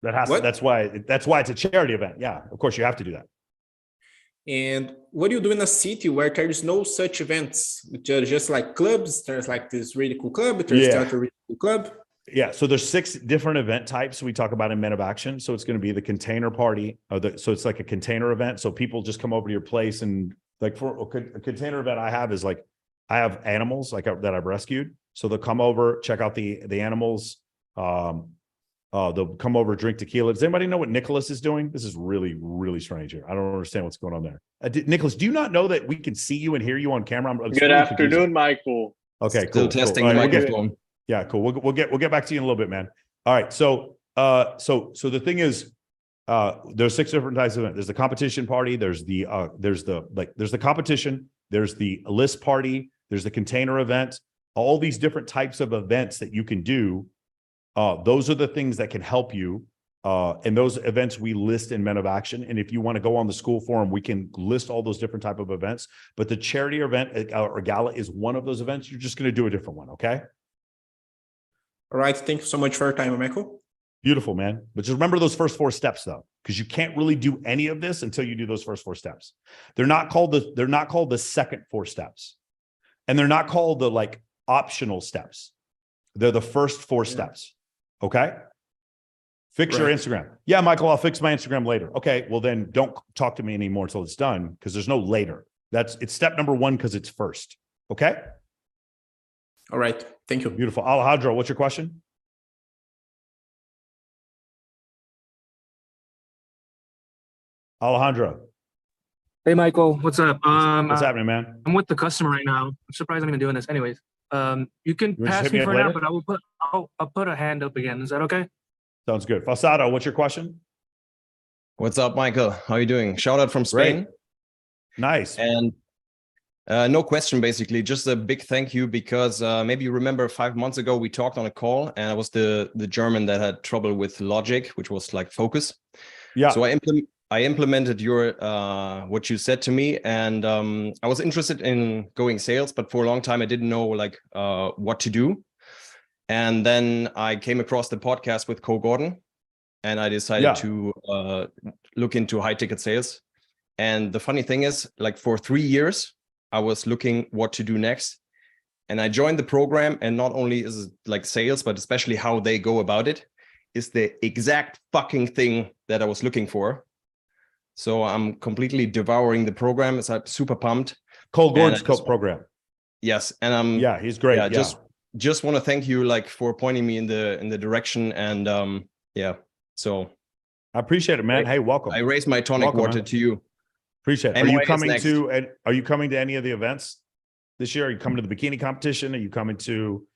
That's why it's a charity event. Yeah. Of course you have to do that. And what do you do in a city where there's no such events? Just like clubs, there's like this really cool club, there's Yeah. the other really cool club. Yeah, so there's 6 different event types we talk about in Men of Action. So it's going to be the container party. So it's like a container event. So people just come over to your place, and like for a container event I have is like I have animals that I've rescued. So they'll come over, check out the animals. They'll come over, drink tequila. Does anybody know what Nicholas is doing? This is really, really strange here. I don't understand what's going on there. Nicholas, do you not know that we can see you and hear you on camera? It's Good really afternoon, confusing. Michael. Okay, Still cool. testing Cool. the All right, microphone. yeah, cool. We'll get back to you in a little bit, man. All right. So the thing is, there's 6 different types of events. There's the competition party. There's the competition. There's the list party. There's the container event. All these different types of events that you can do. Those are the things that can help you. And those events we list in Men of Action. And if you want to go on the school forum, we can list all those different type of events. But the charity event or gala is one of those events. You're just going to do a different one. Okay. All right. Thank you so much for your time, Michael. Beautiful, man. But just remember those first 4 steps though, because you can't really do any of this until you do those first 4 steps. They're not called the second 4 steps. And they're not called the like optional steps. They're the first 4 steps. Okay. Fix your Instagram. Yeah, Michael, I'll fix my Instagram later. Okay. Well, then don't talk to me anymore until it's done, because there's no later. It's step number 1 because it's first. Okay. All right. Thank you. Beautiful. Alejandro, what's your question? Alejandro, Hey Michael, what's up? what's happening, man? I'm with the customer right now. I'm surprised I'm even doing this. Anyways, you can You wanna just pass hit me me up for now, later? but I'll put a hand up again. Is that okay? Sounds good. Fasado, what's your question? What's up, Michael? How are you doing? Shout out from Spain. Great. Nice. And no question, basically, just a big thank you, because maybe you remember 5 months ago we talked on a call, and I was the German that had trouble with logic, which was like focus. Yeah. So I implemented your what you said to me, and I was interested in going sales, but for a long time I didn't know like what to do. And then I came across the podcast with Cole Gordon, and I decided to look into high ticket sales. And the funny thing is, like for 3 years, I was looking what to do next. And I joined the program, and not only is it like sales, but especially how they go about it is the exact fucking thing that I was looking for. So I'm completely devouring the program. So I'm super pumped. Cole Gordon's program. Yes. And I'm he's great. Yeah, just want to thank you like for pointing me in the direction. And yeah, so I appreciate it, man. Hey, welcome. I raised my tonic water to you. Appreciate it. MOA Are you coming to any of the events this year? Are you coming to the bikini competition? Are you coming to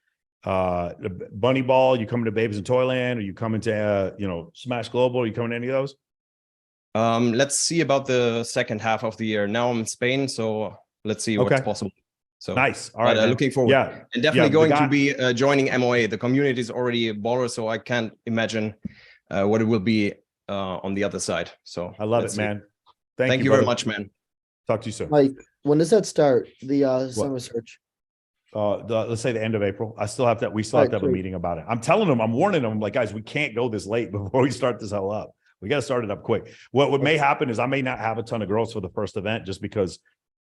the Bunny Ball? Are you coming to Babes in Toyland? Are you coming to Smash Global? Are you coming to any of those? Let's see about the second half of the year. Now I'm in Spain, so let's see what's possible. So nice. All right. Looking forward. Yeah. And definitely going to be joining MOA. The community is already a baller, so I can't imagine what it will be on the other side. So I love it, man. Thank you very much, man. Talk to you soon. Mike, when does that start? The summer search? Let's say the end of April. We still have to have a meeting about it. I'm telling them, I'm warning them, like, guys, we can't go this late before we start this hell up. We got to start it up quick. What may happen is I may not have a ton of girls for the first event just because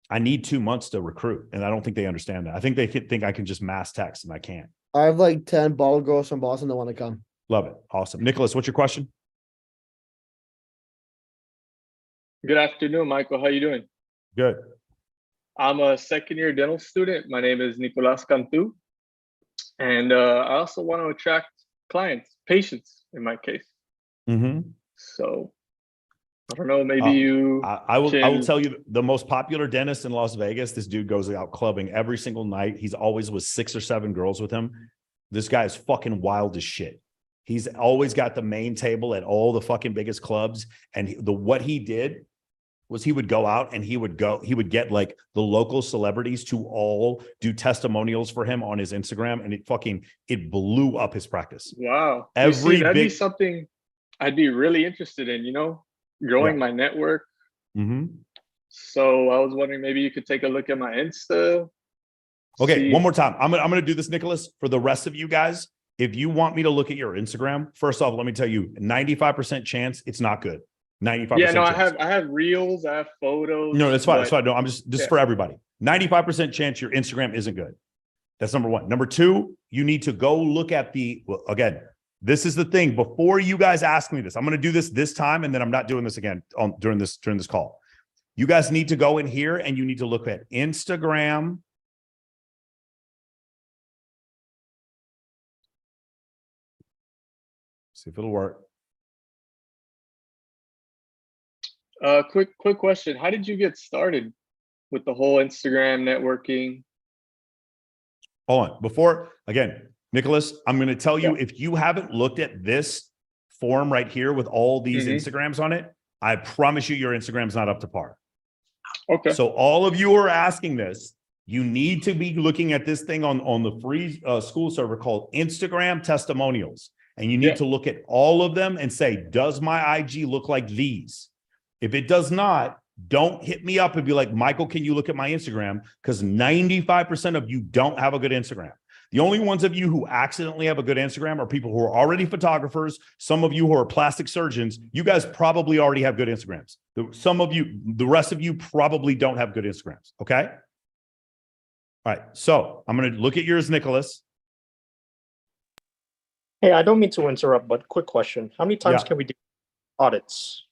I need 2 months to recruit. And I don't think they understand that. I think they think I can just mass text, and I can't. I have like 10 ball girls from Boston that want to come. Love it. Awesome. Nicholas, what's your question? Good afternoon, Michael. How you doing? Good. I'm a second-year dental student. My name is Nicolas Cantu. And I also want to attract clients, patients in my case. Mm-hmm. So I don't know, maybe I will tell you the most popular dentist in Las Vegas. This dude goes out clubbing every single night. He's always with 6 or 7 girls with him. This guy is fucking wild as shit. He's always got the main table at all the fucking biggest clubs. And what he did was he would go out and he would get like the local celebrities to all do testimonials for him on his Instagram. And it blew up his practice. Wow. That'd be something I'd be really interested in, growing my network. Mm-hmm. So I was wondering, maybe you could take a look at my Insta. Okay, one more time. I'm gonna do this, Nicholas, for the rest of you guys. If you want me to look at your Instagram, first off, let me tell you, 95% chance it's not good. 95%. Yeah, no, chance. I have reels, I have photos. No, that's fine. That's fine. No, I'm just for everybody. 95% chance your Instagram isn't good. That's number one. Number two, you need to go look at again, this is the thing. Before you guys ask me this, I'm going to do this time, and then I'm not doing this again during this call. You guys need to go in here and you need to look at Instagram See if it'll work. Quick question. How did you get started with the whole Instagram networking? Hold on. Before, again, Nicholas, I'm going to tell you, if you haven't looked at this form right here with all these Instagrams on it, I promise you your Instagram's not up to par. Okay. So all of you are asking this, you need to be looking at this thing on the free school server called Instagram testimonials. And you need to look at all of them and say, does my IG look like these? If it does not, don't hit me up and be like, Michael, can you look at my Instagram? Because 95% of you don't have a good Instagram. The only ones of you who accidentally have a good Instagram are people who are already photographers. Some of you who are plastic surgeons, you guys probably already have good Instagrams. Some of you, the rest of you probably don't have good Instagrams. Okay. All right. So I'm going to look at yours, Nicholas. Hey, I don't mean to interrupt, but quick question. How many times can we do audits?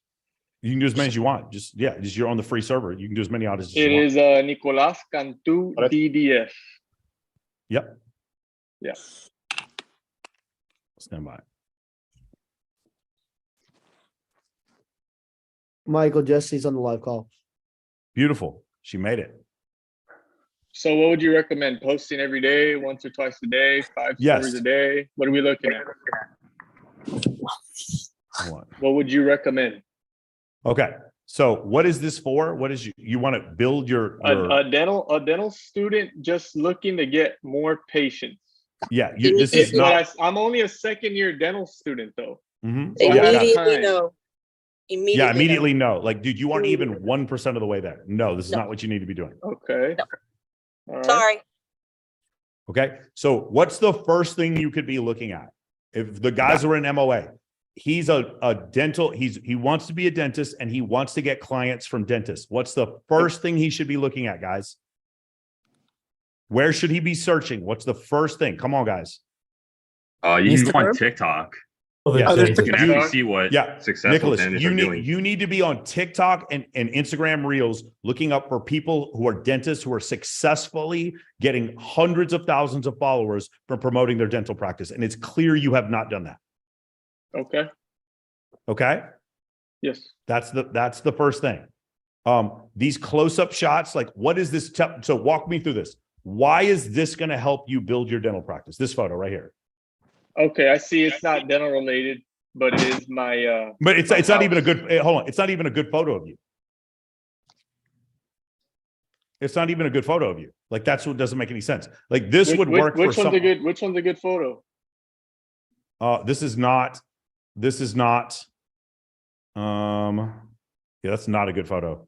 You can do as many as you want. Just you're on the free server. You can do as many audits as It you want. is Nicolas Cantu DDF. Yep. Yeah. Stand by. Michael Jesse's on the live call. Beautiful. She made it. So what would you recommend? Posting every day, once or twice a day, 5 stories a day? What are we looking at? What would you recommend? Okay. So what is this for? What is you want to build your a dental student just looking to get more patients. Yeah, this is not. I'm only a second-year dental student though. Mm-hmm. So Immediately no. Immediately no. Like, dude, you aren't even 1% of the way there. No, this is not what you need to be doing. Okay. No. All right. Sorry. Okay. So what's the first thing you could be looking at? If the guys are in MOA, he's a dental, he wants to be a dentist and he wants to get clients from dentists. What's the first thing he should be looking at, guys? Where should he be searching? What's the first thing? Come on, guys. You can go on TikTok. Yeah, you can actually see what successful Nicholas, dentists are doing. you need to be on TikTok and Instagram Reels looking up for people who are dentists who are successfully getting hundreds of thousands of followers from promoting their dental practice. And it's clear you have not done that. Okay. Okay. Yes. That's the first thing. These close-up shots, like what is this? So walk me through this. Why is this going to help you build your dental practice? This photo right here. Okay, I see. It's not dental related, but it is my. But it's not even a good. Hold on, it's not even a good photo of you. It's not even a good photo of you. Like that's what doesn't make any sense. Like this would work for some. Which one's a good photo? This is not. Yeah, that's not a good photo.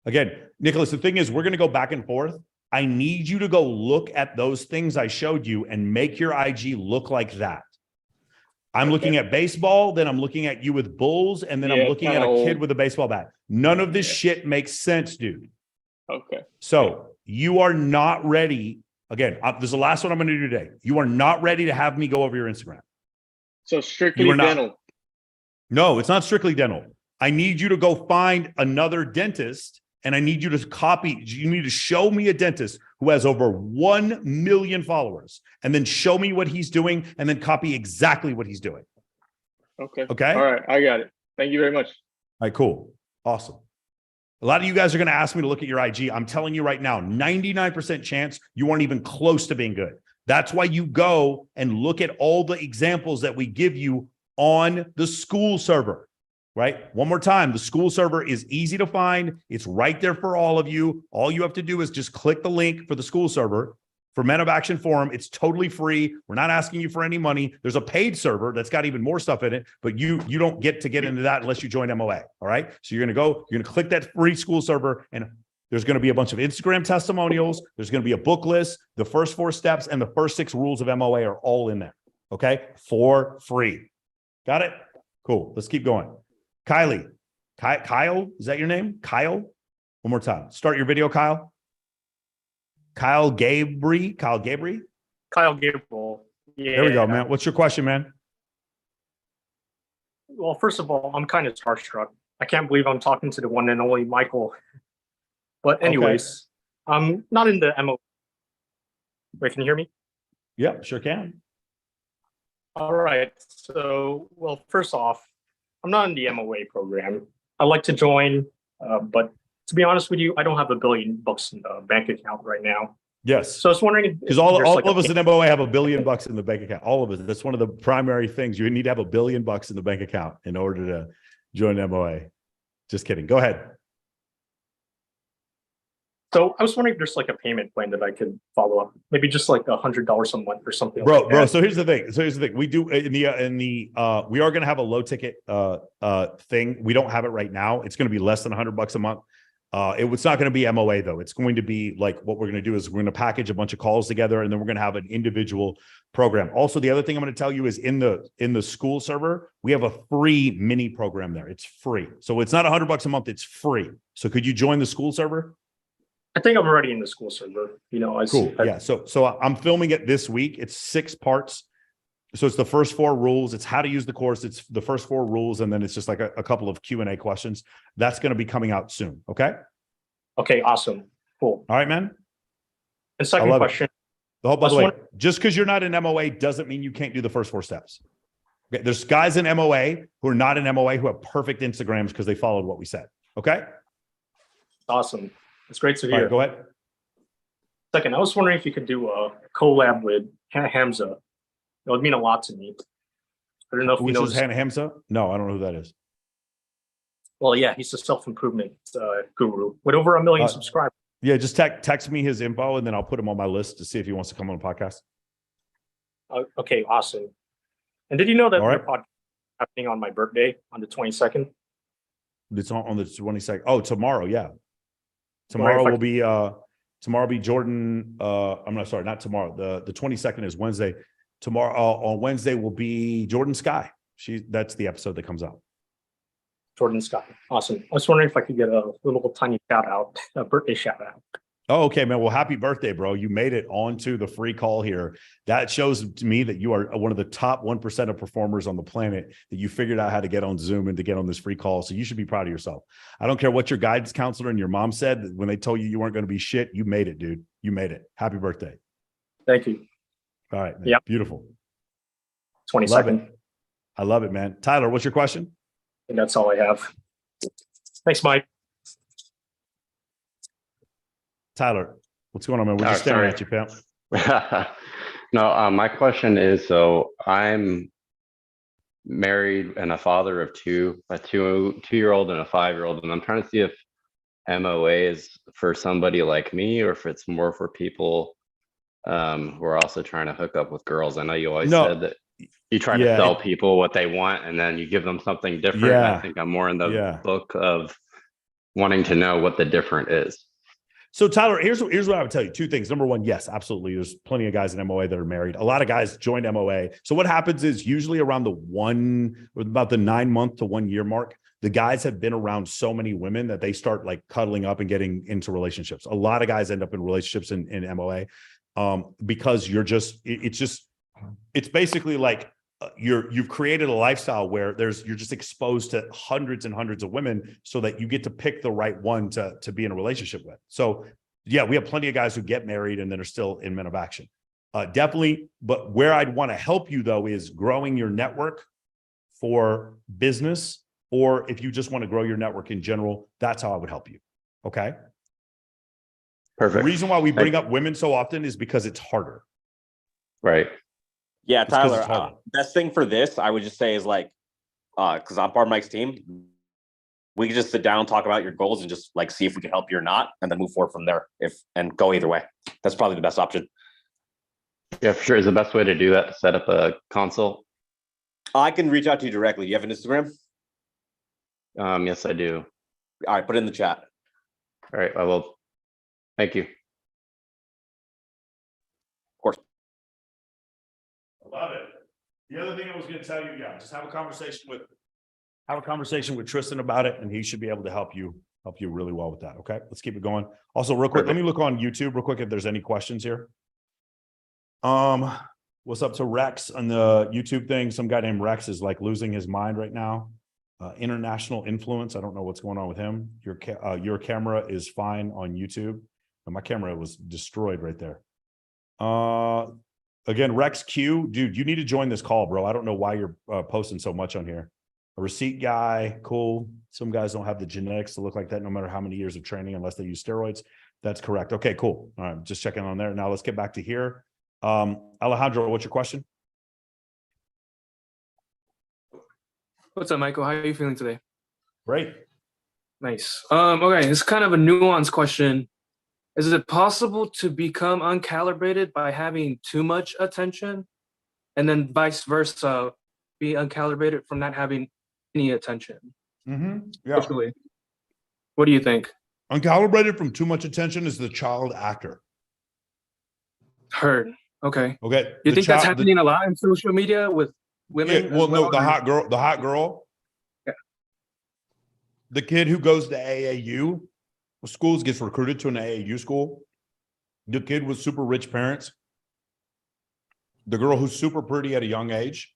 Again, Nicholas, the thing is, we're going to go back and forth. I need you to go look at those things I showed you and make your IG look like that. I'm looking at baseball, then I'm looking at you with Bulls, and then I'm looking at a kid with a baseball bat. None of this shit makes sense, dude. Okay. So you are not ready. Again, this is the last one I'm going to do today. You are not ready to have me go over your Instagram. So strictly dental. No, it's not strictly dental. I need you to go find another dentist. And I need you to you need to show me a dentist who has over 1 million followers and then show me what he's doing and then copy exactly what he's doing. Okay. Okay. All right. I got it. Thank you very much. All right, cool. Awesome. A lot of you guys are going to ask me to look at your IG. I'm telling you right now, 99% chance you aren't even close to being good. That's why you go and look at all the examples that we give you on the school server. Right? One more time, the school server is easy to find. It's right there for all of you. All you have to do is just click the link for the school server for Men of Action Forum. It's totally free. We're not asking you for any money. There's a paid server that's got even more stuff in it, but you don't get into that unless you join MOA. All right. So you're going to click that free school server and there's going to be a bunch of Instagram testimonials. There's going to be a book list. The first 4 steps and the first 6 rules of MOA are all in there. Okay. For free. Got it? Cool. Let's keep going. Kyle, is that your name? Kyle? One more time. Start your video, Kyle. Kyle Gabriel. Yeah. There we go, man. What's your question, man? Well, first of all, I'm kind of starstruck. I can't believe I'm talking to the one and only Michael. But anyways, I'm not in the MO. Wait, can you hear me? Yep, sure can. All right. So, well, first off, I'm not in the MOA program. I'd like to join, but to be honest with you, I don't have $1 billion in the bank account right now. Yes. So I was wondering Because all of us in MOA have $1 billion in the bank account. All of us. That's one of the primary things. You need to have $1 billion in the bank account in order to join MOA. Just kidding. Go ahead. So I was wondering if there's like a payment plan that I could follow up, maybe just like $100 a month or something. Bro. That. So here's the thing. We do we are going to have a low ticket thing. We don't have it right now. It's going to be less than $100 a month. It's not going to be MOA though. It's going to be like, what we're going to do is we're going to package a bunch of calls together, and then we're going to have an individual program. Also, the other thing I'm going to tell you is in the school server, we have a free mini program there. It's free. So it's not $100 a month. It's free. So could you join the school server? I think I'm already in the school server. You know, Cool. Yeah. So I'm filming it this week. It's 6 parts. So it's the first 4 rules. It's how to use the course. It's the first 4 rules. And then it's just like a couple of Q&A questions. That's going to be coming out soon. Okay. Okay. Awesome. Cool. All right, man. And second question. By the way, just because you're not in MOA doesn't mean you can't do the first 4 steps. Okay. There's guys in MOA who are not in MOA who have perfect Instagrams because they followed what we said. Okay. Awesome. It's great to hear. All right, go ahead. Second, I was wondering if you could do a collab with Hamza. It would mean a lot to me. I don't know if you know. Which is Hamza? No, I don't know who that is. Well, yeah, he's a self-improvement guru with over 1 million subscribers. Yeah, just text me his info, and then I'll put him on my list to see if he wants to come on the podcast. Okay, awesome. And did you know that All right. your podcast is happening on my birthday on the 22nd? It's on the 22nd. Oh, tomorrow, yeah. Tomorrow will be Jordan. I'm not sorry, not tomorrow. The 22nd is Wednesday. Tomorrow on Wednesday will be Jordan Sky. That's the episode that comes out. Jordan Sky. Awesome. I was wondering if I could get a little tiny shout out, a birthday shout out. Oh, okay, man. Well, happy birthday, bro. You made it onto the free call here. That shows to me that you are one of the top 1% of performers on the planet, that you figured out how to get on Zoom and to get on this free call. So you should be proud of yourself. I don't care what your guidance counselor and your mom said when they told you weren't going to be shit. You made it, dude. You made it. Happy birthday. Thank you. All right. Man. Yep. Beautiful. 22nd. I love it, man. Tyler, what's your question? And that's all I have. Thanks, Mike. Tyler, what's going on, man? We're just staring at you, pal. No, my question is, so I'm married and a father of 2, a 2-year-old and a 5-year-old, and I'm trying to see if MOA is for somebody like me or if it's more for people who are also trying to hook up with girls. I know you always said that you try to sell people what they want and then you give them something different. I think I'm more in the book of wanting to know what the different is. So Tyler, here's what I would tell you. 2 things. Number one, yes, absolutely. There's plenty of guys in MOA that are married. A lot of guys joined MOA. So what happens is usually around about the 9-month to 1 year mark, the guys have been around so many women that they start like cuddling up and getting into relationships. A lot of guys end up in relationships in MOA because it's basically like you've created a lifestyle where you're just exposed to hundreds and hundreds of women so that you get to pick the right one to be in a relationship with. So yeah, we have plenty of guys who get married and then are still in Men of Action. Definitely. But where I'd want to help you though, is growing your network for business, or if you just want to grow your network in general, that's how I would help you. Okay. Perfect. The reason why we bring up women so often is because it's harder. Right. Yeah, Tyler, best thing for this, I would just say is like, because I'm part of Mike's team, we can just sit down, talk about your goals and just like see if we can help you or not, and then move forward from there and go either way. That's probably the best option. Yeah, for sure. Is the best way to do that to set up a consult? I can reach out to you directly. Do you have an Instagram? Yes, I do. All right, put it in the chat. All right, I will. Thank you. Of course. Love it. The other thing I was going to tell you, just have a conversation with Tristan about it, and he should be able to help you really well with that. Okay, let's keep it going. Also, real quick, let me look on YouTube real quick if there's any questions here. What's up to Rex on the YouTube thing? Some guy named Rex is like losing his mind right now. International influence. I don't know what's going on with him. Your camera is fine on YouTube. My camera was destroyed right there. Again, Rex Q, dude, you need to join this call, bro. I don't know why you're posting so much on here. A receipt guy, cool. Some guys don't have the genetics to look like that, no matter how many years of training, unless they use steroids. That's correct. Okay, cool. All right, just checking on there. Now let's get back to here. Alejandro, what's your question? What's up, Michael? How are you feeling today? Great. Nice. Okay, it's kind of a nuanced question. Is it possible to become uncalibrated by having too much attention, and then vice versa, be uncalibrated from not having any attention? Yeah. Socially? What do you think? Uncalibrated from too much attention is the child actor. Heard. Okay. Okay. You think that's happening a lot in social media with women? Yeah, well, no, or- the hot girl. Yeah. The kid who goes to AAU schools, gets recruited to an AAU school. The kid with super rich parents. The girl who's super pretty at a young age.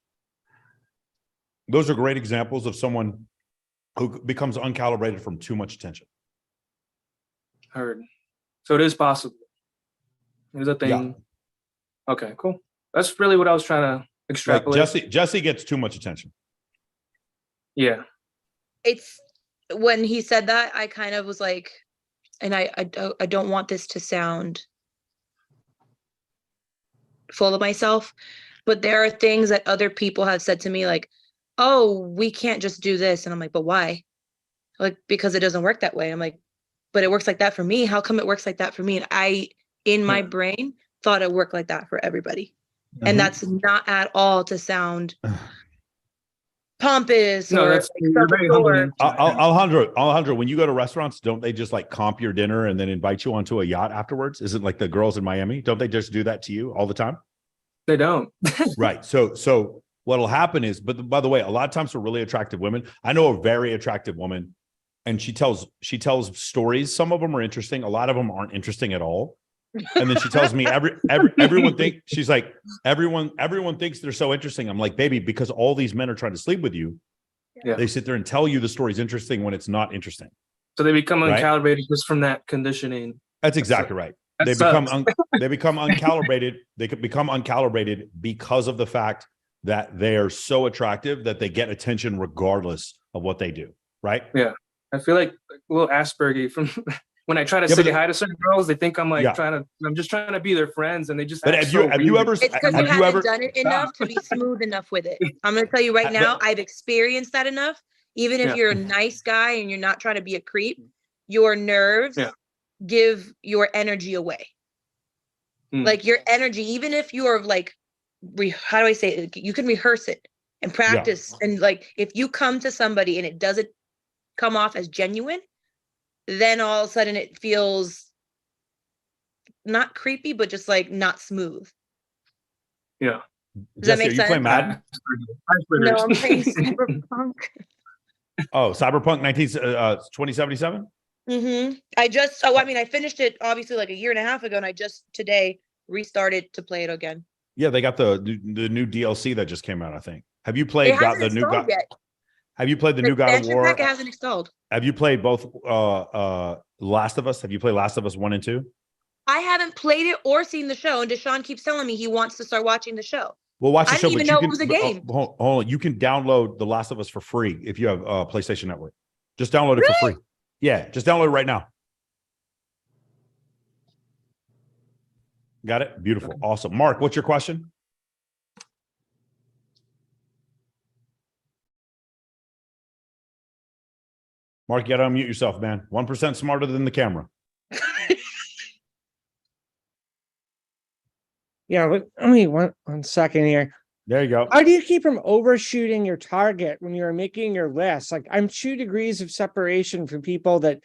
Those are great examples of someone who becomes uncalibrated from too much attention. Heard. So it is possible. There's a thing. Yeah. Okay, cool. That's really what I was trying to Like extrapolate. Jesse gets too much attention. Yeah. It's when he said that, I kind of was like, and I don't want this to sound full of myself, but there are things that other people have said to me like, oh, we can't just do this. And I'm like, but why? Like, because it doesn't work that way. I'm like, but it works like that for me. How come it works like that for me? And I, in my brain, thought it worked like that for everybody. And that's not at all to sound pompous No, or that's like you're very self-absorbed. humbling. Alejandro, when you go to restaurants, don't they just like comp your dinner and then invite you onto a yacht afterwards? Is it like the girls in Miami? Don't they just do that to you all the time? They don't. Right. So what'll happen is, but by the way, a lot of times for really attractive women, I know a very attractive woman and she tells stories. Some of them are interesting. A lot of them aren't interesting at all. And then she tells me everyone she's like, everyone thinks they're so interesting. I'm like, baby, because all these men are trying to sleep with you. Yeah. They sit there and tell you the story's interesting when it's not interesting. So they become Right? uncalibrated just from that conditioning. That's exactly right. That They sucks. become uncalibrated. They could become uncalibrated because of the fact that they are so attractive that they get attention regardless of what they do. Right. Yeah. I feel like a little Asperger from when I try to say hi to certain girls, they think I'm like I'm just trying to be their friends, and they just. But have you ever? It's because you haven't done it enough to be smooth enough with it. I'm going to tell you right now, I've experienced that enough. Even if you're a nice guy and you're not trying to be a creep, your nerves give your energy away. Like your energy, even if you are like, how do I say it? You can rehearse it and practice. And like, if you come to somebody and it doesn't come off as genuine, then all of a sudden it feels not creepy, but just like not smooth. Yeah. Does that make sense? You play Madden? No, I'm playing Cyberpunk. Oh, Cyberpunk 2077? I finished it obviously like a year and a half ago, and I just today restarted to play it again. Yeah, they got the new DLC that just came out, I think. Have you played the new God? Have you played the new God of War? Pack hasn't installed. Have you played both Last of Us? Have you played Last of Us 1 and 2? I haven't played it or seen the show, and Deshaun keeps telling me he wants to start watching the show. Well, watch the show. I didn't even know it was a game. Hold on. You can download The Last of Us for free if you have PlayStation Network. Just download it for free. Yeah, just download it right now. Got it? Beautiful. Awesome. Mark, what's your question? Mark, you got to unmute yourself, man. 1% smarter than the camera. Yeah, let me one second here. There you go. How do you keep from overshooting your target when you're making your list? Like, I'm 2 degrees of separation from people that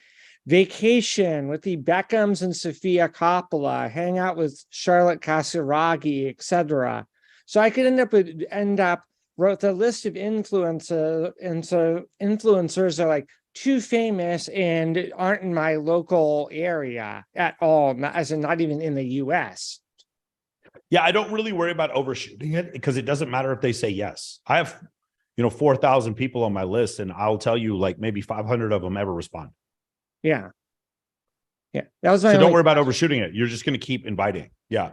vacation with the Beckhams and Sofia Coppola, hang out with Charlotte Casiraghi, etc. So I could end up wrote the list of influencers, and so influencers are like too famous and aren't in my local area at all, not even in the US. Yeah, I don't really worry about overshooting it because it doesn't matter if they say yes. I have, 4,000 people on my list, and I'll tell you, like maybe 500 of them ever respond. Yeah. That was my so don't worry about overshooting it. You're just going to keep inviting. Yeah.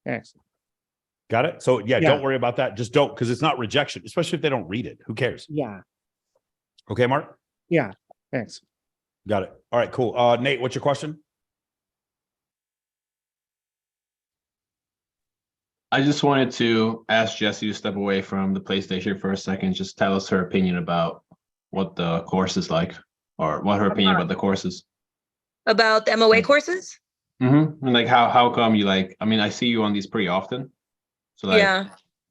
Yes. Got it? So yeah, Yeah. don't worry about that. Just don't, because it's not rejection, especially if they don't read it. Who cares? Yeah. Okay, Mark? Yeah. Thanks. Got it. All right, cool. Nate, what's your question? I just wanted to ask Jessie to step away from the PlayStation for a second. Just tell us her opinion about what the course is like, or what her opinion about the courses. About the MOA courses? Mm-hmm. And like, how come you like? I mean, I see you on these pretty often. So like, Yeah.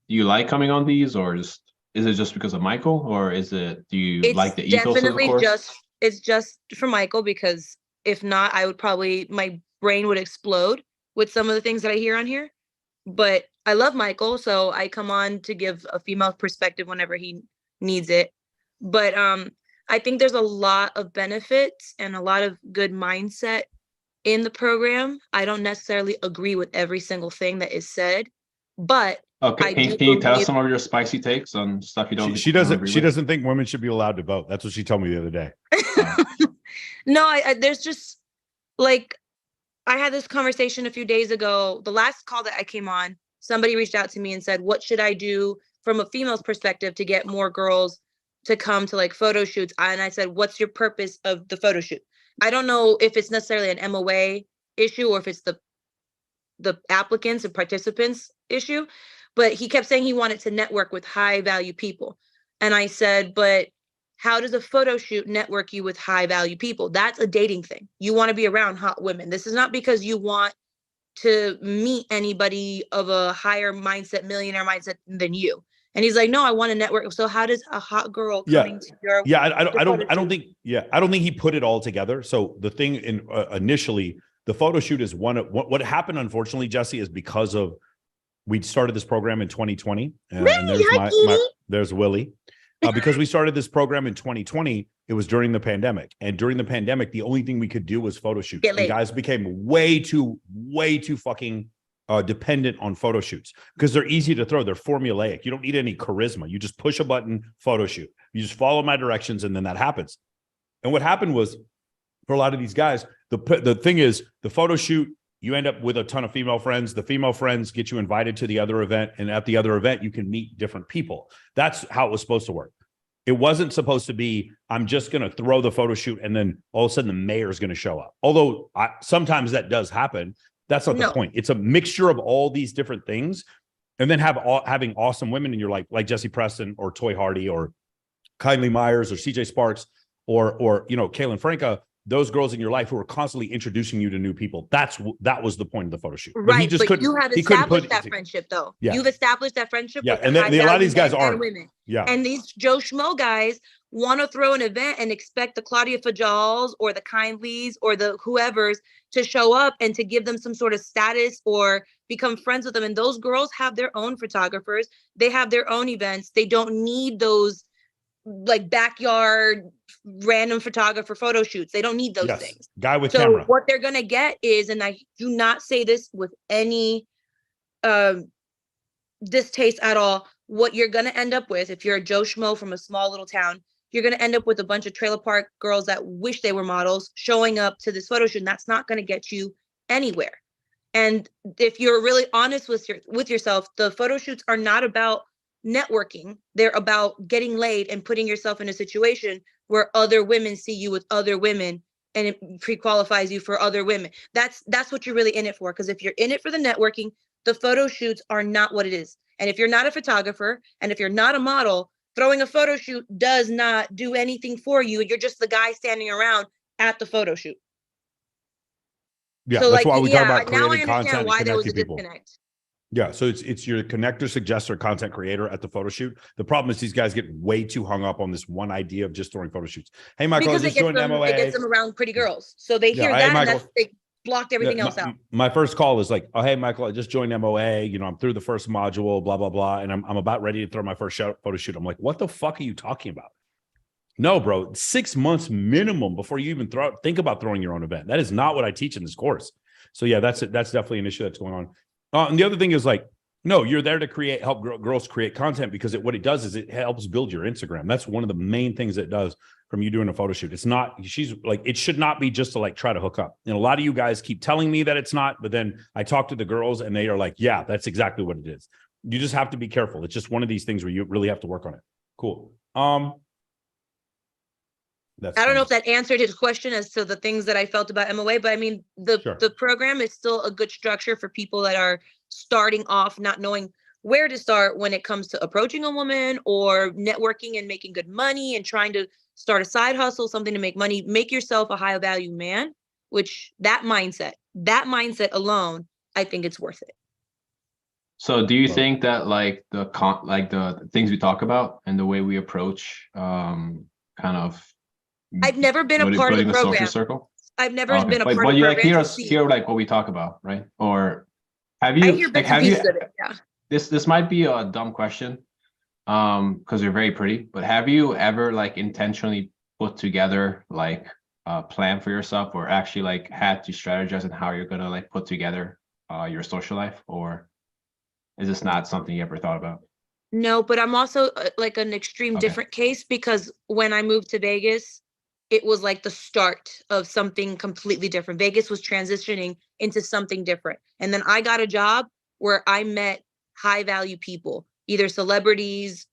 do you like coming on these, or just is it just because of Michael, or is it do you like the ethos of the Definitely course? it's just for Michael, because if not, I would probably, my brain would explode with some of the things that I hear on here. But I love Michael, so I come on to give a female perspective whenever he needs it. But I think there's a lot of benefits and a lot of good mindset in the program. I don't necessarily agree with every single thing that is said, but Okay, I can, do can you tell us believe- some of your spicy takes on stuff you don't? She you don't agree with? doesn't think women should be allowed to vote. That's what she told me the other day. No, I there's just like, I had this conversation a few days ago. The last call that I came on, somebody reached out to me and said, what should I do from a female's perspective to get more girls to come to like photo shoots? And I said, what's your purpose of the photo shoot? I don't know if it's necessarily an MOA issue or if it's the applicants and participants issue, but he kept saying he wanted to network with high value people. And I said, but how does a photo shoot network you with high value people? That's a dating thing. You want to be around hot women. This is not because you want to meet anybody of a higher mindset, millionaire mindset than you. And he's like, no, I want to network. So how does a hot girl coming to your I don't think he put it all together. So the thing initially, the photo shoot is what happened, unfortunately, Jesse, is because of we started this program in 2020, and there's Willie. Because we started this program in 2020, it was during the pandemic, and during the pandemic, the only thing we could do was photo shoots. And guys became way too fucking dependent on photo shoots because they're easy to throw. They're formulaic. You don't need any charisma. You just push a button, photo shoot. You just follow my directions, and then that happens. And what happened was, for a lot of these guys, the thing is, the photo shoot, you end up with a ton of female friends. The female friends get you invited to the other event. And at the other event, you can meet different people. That's how it was supposed to work. It wasn't supposed to be, I'm just going to throw the photo shoot and then all of a sudden the mayor's going to show up. Although sometimes that does happen. That's not the point. It's a mixture of all these different things. And then having awesome women in your life, like Jesse Preston or Toy Hardy or Kylie Myers or CJ Sparks or Kaylin Franca, those girls in your life who are constantly introducing you to new people. That was the point of the photo shoot. Right, but you have established that friendship, though. Yeah. You've established that friendship. Yeah, with and then a lot of these guys aren't. Women. Yeah, and these Joe Schmo guys want to throw an event and expect the Claudia Fajals or the Kindleys or the whoever's to show up and to give them some sort of status or become friends with them. And those girls have their own photographers. They have their own events. They don't need those like backyard random photographer photo shoots. They don't need those things. Guy with camera. What they're gonna get is, and I do not say this with any distaste at all, what you're gonna end up with if you're a Joe Schmo from a small little town, you're gonna end up with a bunch of trailer park girls that wish they were models showing up to this photo shoot, and that's not gonna get you anywhere. And if you're really honest with yourself, the photo shoots are not about networking. They're about getting laid and putting yourself in a situation where other women see you with other women and it pre-qualifies you for other women. That's what you're really in it for. Because if you're in it for the networking, the photo shoots are not what it is. And if you're not a photographer and if you're not a model, throwing a photo shoot does not do anything for you. You're just the guy standing around at the photo shoot. Yeah, so that's like, why we talk about now I creating content understand and why there was a connecting people. disconnect. Yeah, so it's your connector, suggester, content creator at the photo shoot. The problem is these guys get way too hung up on this one idea of just throwing photo shoots. Hey, Michael, Because I just it joined MOA. It gets them around pretty girls. So they hear that and they blocked everything else out. My first call is like, oh, hey, Michael, I just joined MOA. I'm through the first module, blah, blah, blah. And I'm about ready to throw my first photo shoot. I'm like, what the fuck are you talking about? No, bro, 6 months minimum before you even think about throwing your own event. That is not what I teach in this course. So yeah, that's definitely an issue that's going on. And the other thing is like, no, you're there to help girls create content because what it does is it helps build your Instagram. That's one of the main things it does from you doing a photo shoot. It's not, it should not be just to like try to hook up. And a lot of you guys keep telling me that it's not, but then I talk to the girls and they are like, yeah, that's exactly what it is. You just have to be careful. It's just one of these things where you really have to work on it. Cool. That's I don't know if fine. that answered his question as to the things that I felt about MOA, but I mean, Sure. the program is still a good structure for people that are starting off, not knowing where to start when it comes to approaching a woman or networking and making good money and trying to start a side hustle, something to make money. Make yourself a high value man, which that mindset alone, I think it's worth it. So do you Well- think that like the things we talk about and the way we approach kind of I've never been a part of building the a social program. circle? I've never Okay. been a part But of you the like program. hear to us see hear it. like what we talk about, right? Or have I you hear like bits and have you pieces of it, yeah. this might be a dumb question because you're very pretty, but have you ever like intentionally put together like a plan for yourself or actually like had to strategize on how you're gonna like put together your social life, or is this not something you ever thought about? No, but I'm also like an extreme Okay. different case because when I moved to Vegas, it was like the start of something completely different. Vegas was transitioning into something different. And then I got a job where I met high value people, either celebrities,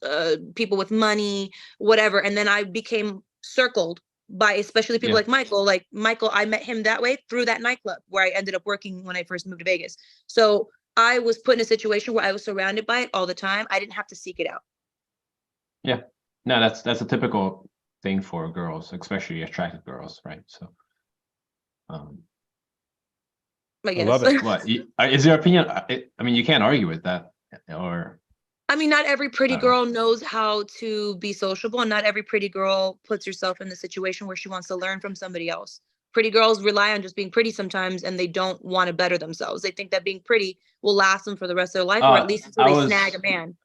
people with money, whatever. And then I became circled by especially people Yeah. like Michael. Like Michael, I met him that way through that nightclub where I ended up working when I first moved to Vegas. So I was put in a situation where I was surrounded by it all the time. I didn't have to seek it out. Yeah. No, that's a typical thing for girls, especially attractive girls, right? So I I guess. love it. what is your opinion? I mean, you can't argue with that, or I mean, not every pretty I don't know. girl knows how to be sociable, and not every pretty girl puts herself in the situation where she wants to learn from somebody else. Pretty girls rely on just being pretty sometimes, and they don't want to better themselves. They think that being pretty will last them for the rest of their life, or at least until they snag a man.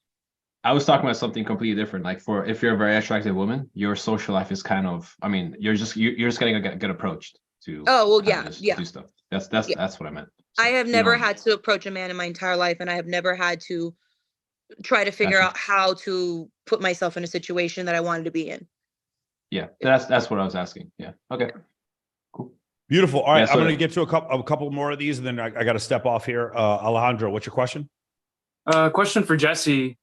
I was talking about something completely different. Like for if you're a very attractive woman, your social life is kind of, I mean, you're just getting get approached to Oh, well, kind of yeah, just yeah. do stuff. That's Yeah. that's what I meant. I So have you never don't- had to approach a man in my entire life, and I have never had to try to figure Gotcha. out how to put myself in a situation that I wanted to be in. Yeah, that's what I was asking. Yeah. Okay. Cool. Beautiful. All right. Yeah, so I'm going to get to a couple more of these and then I got to step off here. Alejandro, what's your question? Question for Jesse.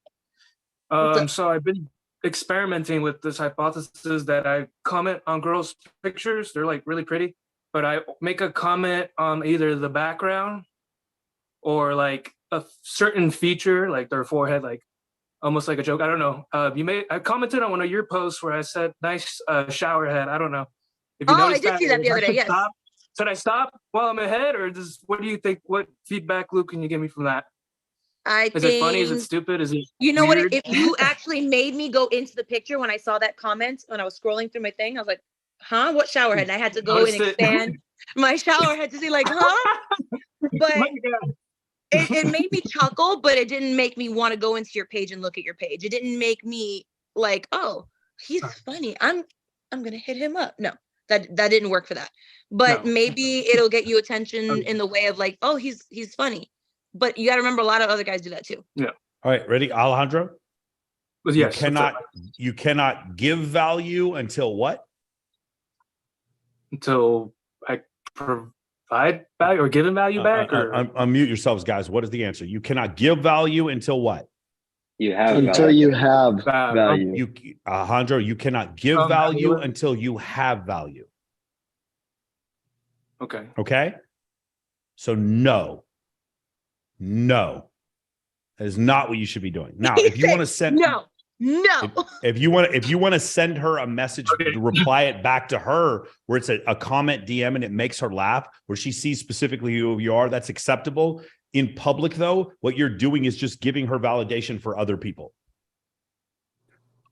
What's up? So I've been experimenting with this hypothesis that I comment on girls' pictures. They're like really pretty, but I make a comment on either the background or like a certain feature, like their forehead, like almost like a joke. I don't know. I commented on one of your posts where I said nice shower head. I don't know if you Oh, I noticed did see that the if I other day, should yes. stop. Should I stop while I'm ahead, or what do you think? What feedback loop can you give me from that? I Is it funny? Is it think, stupid? Is it you know what? weird? If you actually made me go into the picture when I saw that comment, when I was scrolling through my thing, I was like, huh? What shower head? And I had to go and Noticed it. expand my shower head to see like, huh? But My God. it made me chuckle, but it didn't make me want to go into your page and look at your page. It didn't make me like, oh, he's funny. I'm gonna hit him up. No, that didn't work for that. But No. maybe it'll get you attention in the way of like, oh, he's funny. But you got to remember, a lot of other guys do that too. Yeah. All right. Ready? Alejandro? Yes. You what's up? you cannot give value until what? Until I provide value or given value back, or Unmute yourselves, guys. What is the answer? You cannot give value until what? You have Until value. you have value. You, Alejandro, you cannot give value until you have value. okay. Okay. So no, that is not what you should be doing. Now, He if you want to said, send no, if you want to send her a message to reply it back to her where it's a comment DM and it makes her laugh, where she sees specifically who you are, that's acceptable. In public, though, what you're doing is just giving her validation for other people.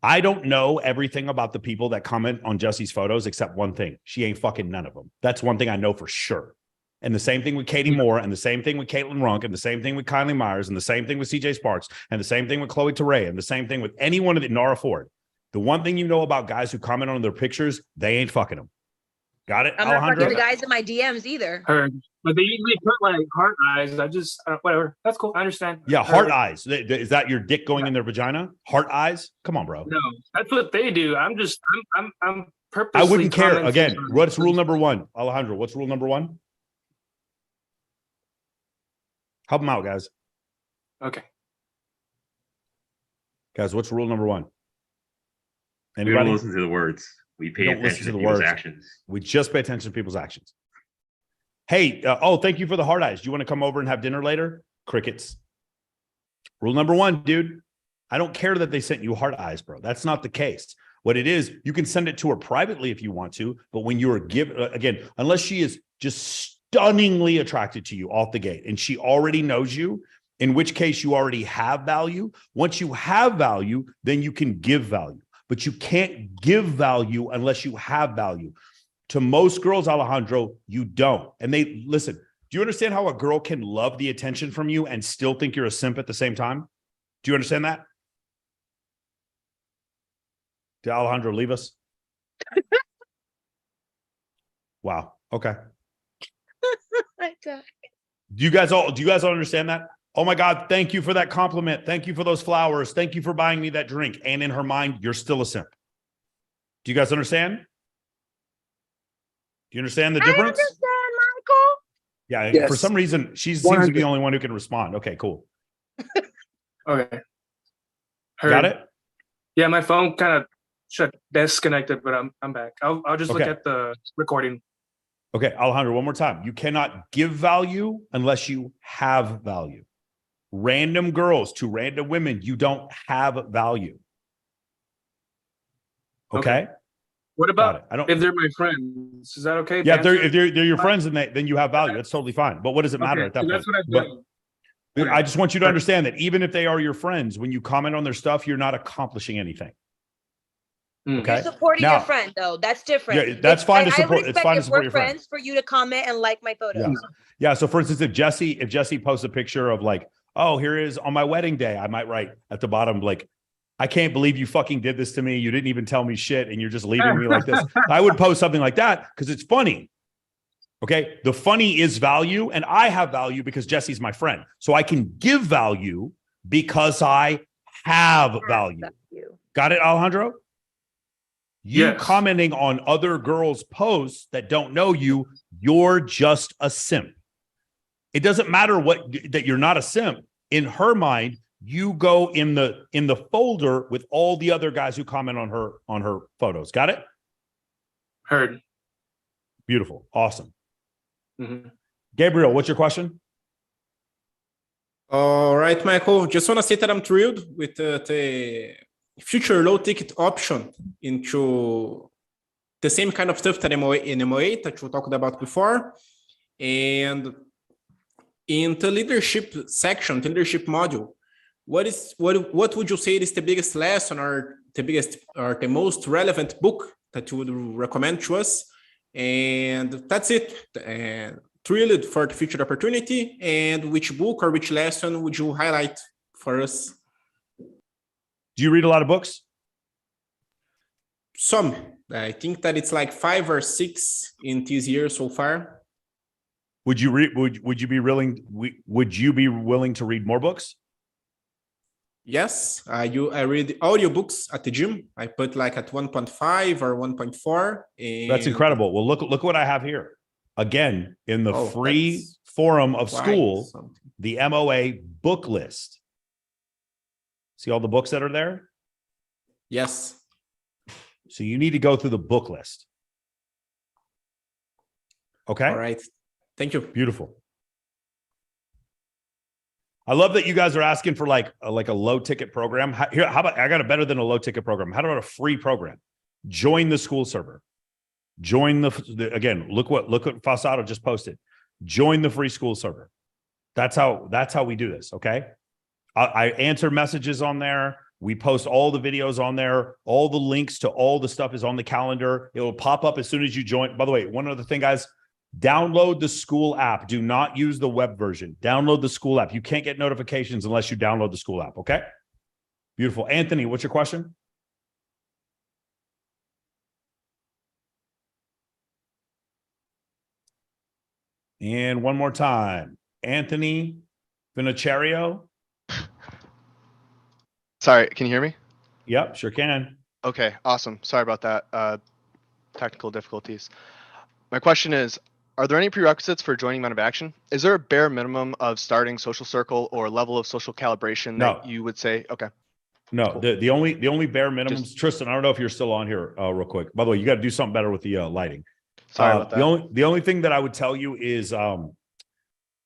I don't know everything about the people that comment on Jesse's photos except one thing. She ain't fucking none of them. That's one thing I know for sure. And the same thing with Katie Moore, and the same thing with Caitlin Runk, and the same thing with Kylie Myers, and the same thing with CJ Sparks, and the same thing with Chloe Teray, and the same thing with any one of the Nara Ford. The one thing you know about guys who comment on their pictures, they ain't fucking them. Got it, I'm not Alejandro? fucking the guys in my DMs either. Heard. But they usually put like heart eyes. I just whatever. That's cool. I understand. Yeah, heart Heard. eyes. Is that your dick going in their vagina? Heart eyes? Come on, bro. No, that's what they do. I'm purposely. I wouldn't care. commenting Again, on- what's rule number one? Alejandro, what's rule number one? Help them out, guys. Okay. Guys, what's rule number one? We don't Anybody? listen to the words. We pay don't listen attention to to the people's words. actions. We just pay attention to people's actions. Hey, thank you for the hard eyes. Do you want to come over and have dinner later? Crickets. Rule number one, dude. I don't care that they sent you heart eyes, bro. That's not the case. What it is, you can send it to her privately if you want to, but when you're again, unless she is just stunningly attracted to you off the gate and she already knows you, in which case you already have value. Once you have value, then you can give value, but you can't give value unless you have value. To most girls, Alejandro, you don't. And they listen, do you understand how a girl can love the attention from you and still think you're a simp at the same time? Do you understand that? Did Alejandro leave us? Wow. Okay. Do you guys all understand that? Oh my God, thank you for that compliment. Thank you for those flowers. Thank you for buying me that drink. And in her mind, you're still a simp. Do you guys understand? Do you understand the difference? I understand, Michael. Yeah, Yes. for some reason, she seems to 100. be the only one who can respond. Okay, cool. Okay. Got it? Yeah, my phone kind of disconnected, but I'm back. I'll just look Okay. at the recording. Okay, Alejandro, one more time. You cannot give value unless you have value. Random girls to random women, you don't have value. Okay? What Got it. about if they're my friends? Is that okay? Yeah, Banter? if they're your friends, then you have value. That's totally fine. But what does it matter Okay, at that so point? that's what I've But done. I just want you to understand that even if they are your friends, when you comment on their stuff, you're not accomplishing anything. Okay. You're supporting Now- your friend, though. That's different. Yeah, that's fine to I support. would It's expect fine to if support we're your friend. friends for you to comment and like my photos. Yeah. Yeah. So for instance, if Jesse posts a picture of like, oh, here is on my wedding day, I might write at the bottom, like, I can't believe you fucking did this to me. You didn't even tell me shit and you're just leaving me like this. I would post something like that because it's funny. Okay. The funny is value, and I have value because Jesse's my friend. So I can give value because I have value. Got it, Alejandro? You Yes. commenting on other girls' posts that don't know you, you're just a simp. It doesn't matter that you're not a simp. In her mind, you go in the folder with all the other guys who comment on her photos. Got it? Heard. Beautiful. Awesome. Mhm. Gabriel, what's your question? All right, Michael. Just want to say that I'm thrilled with the future low ticket option into the same kind of stuff that in MOA that you talked about before. And in the leadership section, the leadership module, what would you say is the biggest lesson or the most relevant book that you would recommend to us? And that's it. And thrilled for the future opportunity. And which book or which lesson would you highlight for us? Do you read a lot of books? Some. I think that it's like 5 or 6 in this year so far. Would you be willing to read more books? Yes, I read audiobooks at the gym. I put like at 1.5 or 1.4. That's incredible. Well, look what I have here. Again, in the free that's forum of quite school, something. the MOA book list. See all the books that are there? Yes. So you need to go through the book list. Okay. All right. Thank you. Beautiful. I love that you guys are asking for like a low ticket program. How about, I got it better than a low ticket program. How about a free program? Join the school server. Join again, look what Fasado just posted. Join the free school server. That's how we do this. Okay. I answer messages on there. We post all the videos on there. All the links to all the stuff is on the calendar. It will pop up as soon as you join. By the way, one other thing, guys, download the school app. Do not use the web version. Download the school app. You can't get notifications unless you download the school app. Okay. Beautiful. Anthony, what's your question? And one more time, Anthony Vinacerio. Sorry, can you hear me? Yep, sure can. Okay, awesome. Sorry about that. Technical difficulties. My question is, are there any prerequisites for joining Men of Action? Is there a bare minimum of starting social circle or level of social calibration that you would say? Okay. No, the only bare minimums, Tristan, I don't know if you're still on here real quick. By the way, you got to do something better with the lighting. Sorry about that. The only thing that I would tell you is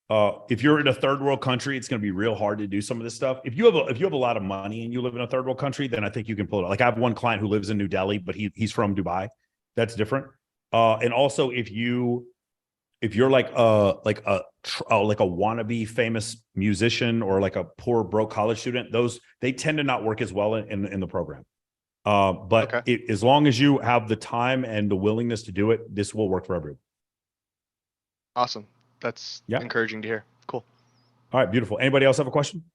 if you're in a third world country, it's going to be real hard to do some of this stuff. If you have a lot of money and you live in a third world country, then I think you can pull it off. Like I have one client who lives in New Delhi, but he's from Dubai. That's different. And also if you're like a wannabe famous musician or like a poor broke college student, they tend to not work as well in the program. But as long as you have the time and the willingness to do it, this will work for everyone. Awesome. That's encouraging to hear. Cool. All right, beautiful. Anybody else have a question?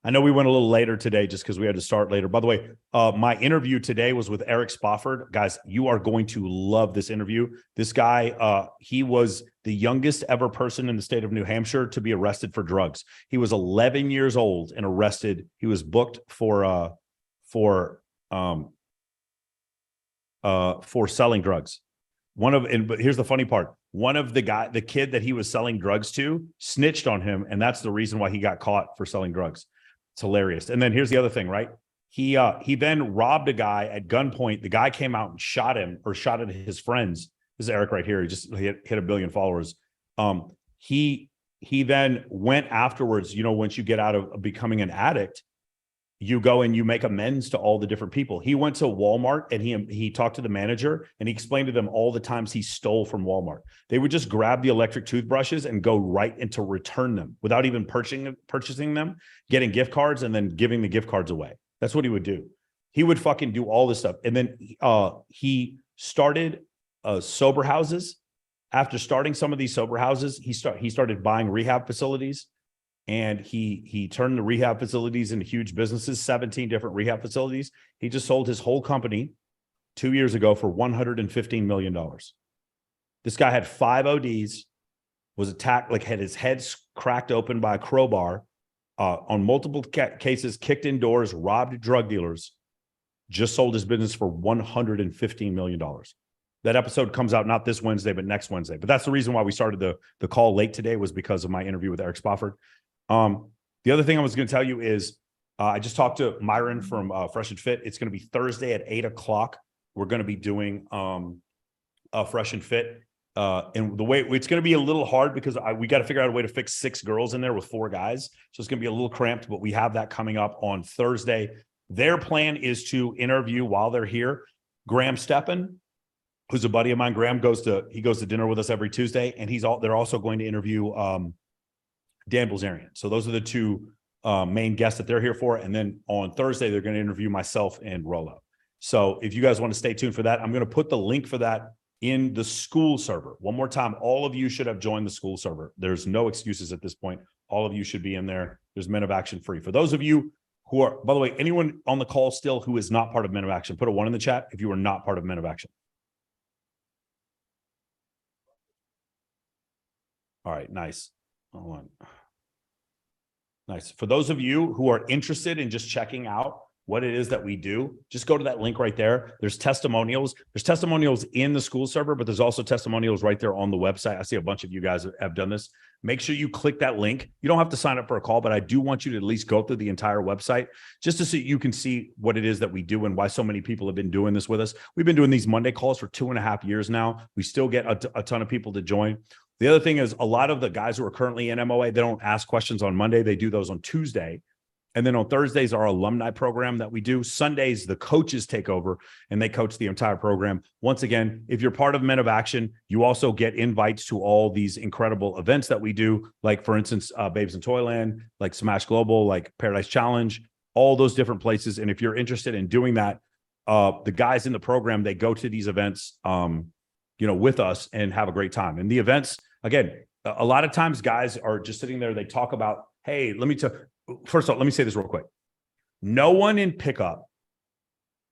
I know we went a little later today just because we had to start later. By the way, my interview today was with Eric Spofford. Guys, you are going to love this interview. This guy, he was the youngest ever person in the state of New Hampshire to be arrested for drugs. He was 11 years old and arrested. He was booked for selling drugs. But here's the funny part. One of the kid that he was selling drugs to snitched on him. And that's the reason why he got caught for selling drugs. It's hilarious. And then here's the other thing, right? He then robbed a guy at gunpoint. The guy came out and shot him or shot at his friends. This is Eric right here. He just hit 1 billion followers. He then went afterwards, once you get out of becoming an addict, you go and you make amends to all the different people. He went to Walmart and he talked to the manager and he explained to them all the times he stole from Walmart. They would just grab the electric toothbrushes and go right into return them without even purchasing them, getting gift cards and then giving the gift cards away. That's what he would do. He would fucking do all this stuff. And then he started sober houses. After starting some of these sober houses, he started buying rehab facilities. And he turned the rehab facilities into huge businesses, 17 different rehab facilities. He just sold his whole company 2 years ago for $115 million. This guy had 5 ODs, was attacked, had his head cracked open by a crowbar, on multiple cases, kicked in doors, robbed drug dealers, just sold his business for $115 million. That episode comes out not this Wednesday, but next Wednesday. But that's the reason why we started the call late today, was because of my interview with Eric Spofford. The other thing I was going to tell you is I just talked to Myron from Fresh and Fit. It's going to be Thursday at 8:00. We're going to be doing Fresh and Fit. And the way it's going to be a little hard because we got to figure out a way to fix 6 girls in there with 4 guys. So it's going to be a little cramped, but we have that coming up on Thursday. Their plan is to interview while they're here Graham Steppen, who's a buddy of mine. Graham goes to dinner with us every Tuesday, and they're also going to interview Dan Bilzerian. So those are the 2 main guests that they're here for. And then on Thursday, they're going to interview myself and Rollo. So if you guys want to stay tuned for that, I'm going to put the link for that in the school server. One more time, all of you should have joined the school server. There's no excuses at this point. All of you should be in there. There's Men of Action free. For those of you who are, by the way, anyone on the call still who is not part of Men of Action, put a 1 in the chat if you are not part of Men of Action. All right, nice. Hold on. Nice. For those of you who are interested in just checking out what it is that we do, just go to that link right there. There's testimonials. There's testimonials in the school server, but there's also testimonials right there on the website. I see a bunch of you guys have done this. Make sure you click that link. You don't have to sign up for a call, but I do want you to at least go through the entire website just to see you can see what it is that we do and why so many people have been doing this with us. We've been doing these Monday calls for 2.5 years now. We still get a ton of people to join. The other thing is a lot of the guys who are currently in MOA, they don't ask questions on Monday. They do those on Tuesday. And then on Thursdays, our alumni program that we do. Sundays, the coaches take over and they coach the entire program. Once again, if you're part of Men of Action, you also get invites to all these incredible events that we do. Like, for instance, Babes in Toyland, like Smash Global, like Paradise Challenge, all those different places. And if you're interested in doing that, the guys in the program, they go to these events, with us and have a great time. And the events, again, a lot of times guys are just sitting there. They talk about, hey, first of all, let me say this real quick. No one in pickup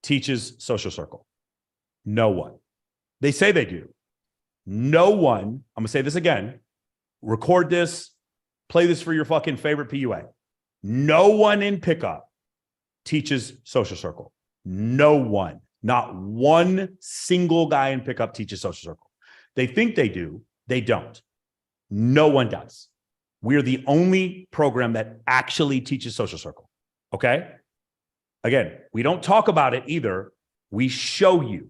teaches social circle. No one. They say they do. No one, I'm going to say this again, record this, play this for your fucking favorite PUA. No one in pickup teaches social circle. No one. Not one single guy in pickup teaches social circle. They think they do. They don't. No one does. We're the only program that actually teaches social circle. Okay. Again, we don't talk about it either. We show you.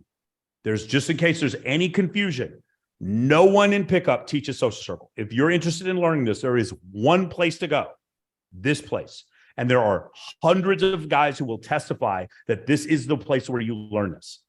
There's just in case there's any confusion. No one in pickup teaches social circle. If you're interested in learning this, there is one place to go, this place. And there are hundreds of guys who will testify that this is the place where you learn this.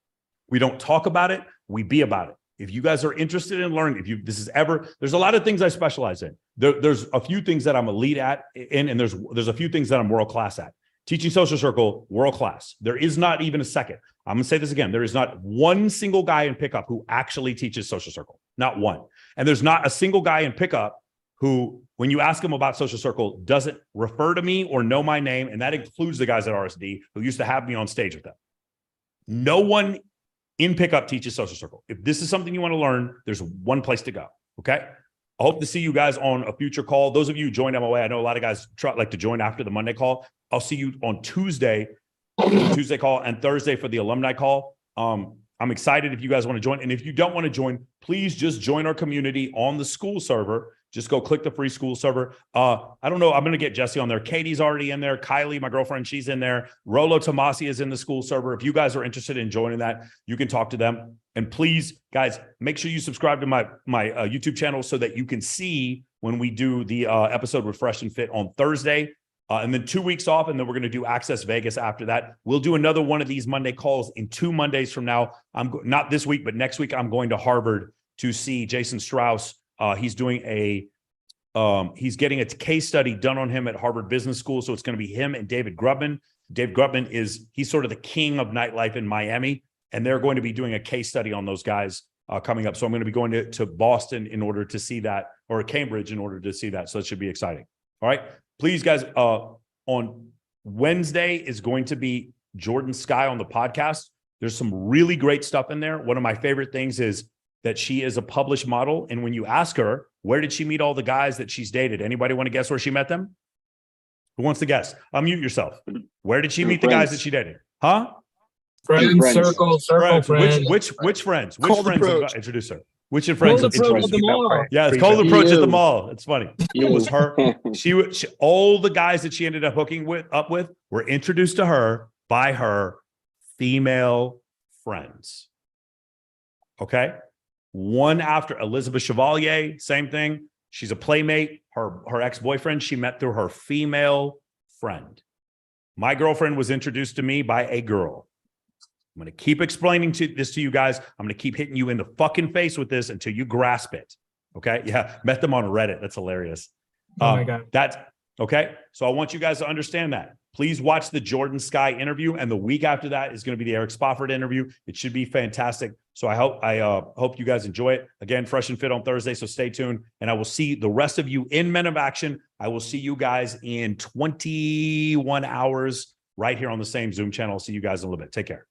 We don't talk about it. We be about it. If you guys are interested in learning, there's a lot of things I specialize in. There's a few things that I'm elite at and there's a few things that I'm world-class at. Teaching social circle, world-class. There is not even a second. I'm gonna say this again. There is not one single guy in pickup who actually teaches social circle. Not one. And there's not a single guy in pickup who, when you ask him about social circle, doesn't refer to me or know my name. And that includes the guys at RSD who used to have me on stage with them. No one in pickup teaches social circle. If this is something you want to learn, there's one place to go. Okay. I hope to see you guys on a future call. Those of you who join MOA, I know a lot of guys like to join after the Monday call. I'll see you on Tuesday call and Thursday for the alumni call. I'm excited if you guys want to join. And if you don't want to join, please just join our community on the school server. Just go click the free school server. I don't know. I'm going to get Jesse on there. Katie's already in there. Kylie, my girlfriend, she's in there. Rolo Tomasi is in the school server. If you guys are interested in joining that, you can talk to them. And please, guys, make sure you subscribe to my YouTube channel so that you can see when we do the episode with Fresh and Fit on Thursday. And then 2 weeks off, and then we're going to do Access Vegas after that. We'll do another one of these Monday calls in 2 Mondays from now. Not this week, but next week, I'm going to Harvard to see Jason Strauss. He's doing he's getting a case study done on him at Harvard Business School. So it's going to be him and David Grubman. Dave Grubman he's sort of the king of nightlife in Miami. And they're going to be doing a case study on those guys coming up. So I'm going to be going to Boston in order to see that, or Cambridge in order to see that. So it should be exciting. All right. Please, guys, on Wednesday is going to be Jordan Sky on the podcast. There's some really great stuff in there. One of my favorite things is that she is a published model. And when you ask her, where did she meet all the guys that she's dated? Anybody want to guess where she met them? Who wants to guess? Unmute yourself. Where did she meet the guys that she dated? Huh? Friends. Circle friends. Which friends? Which friends? Introduce her. Which friends? Cold approach at the mall. Yeah, it's cold approach at the mall. It's funny. It was her. All the guys that she ended up hooking up with were introduced to her by her female friends. Okay. One after Elizabeth Chevalier, same thing. She's a playmate. Her ex-boyfriend, she met through her female friend. My girlfriend was introduced to me by a girl. I'm going to keep explaining this to you guys. I'm going to keep hitting you in the fucking face with this until you grasp it. Okay. Yeah. Met them on Reddit. That's hilarious. Oh my God. That's okay. So I want you guys to understand that. Please watch the Jordan Sky interview. And the week after that is going to be the Eric Spofford interview. It should be fantastic. So I hope you guys enjoy it. Again, Fresh and Fit on Thursday. So stay tuned. And I will see the rest of you in Men of Action. I will see you guys in 21 hours right here on the same Zoom channel. I'll see you guys in a little bit. Take care.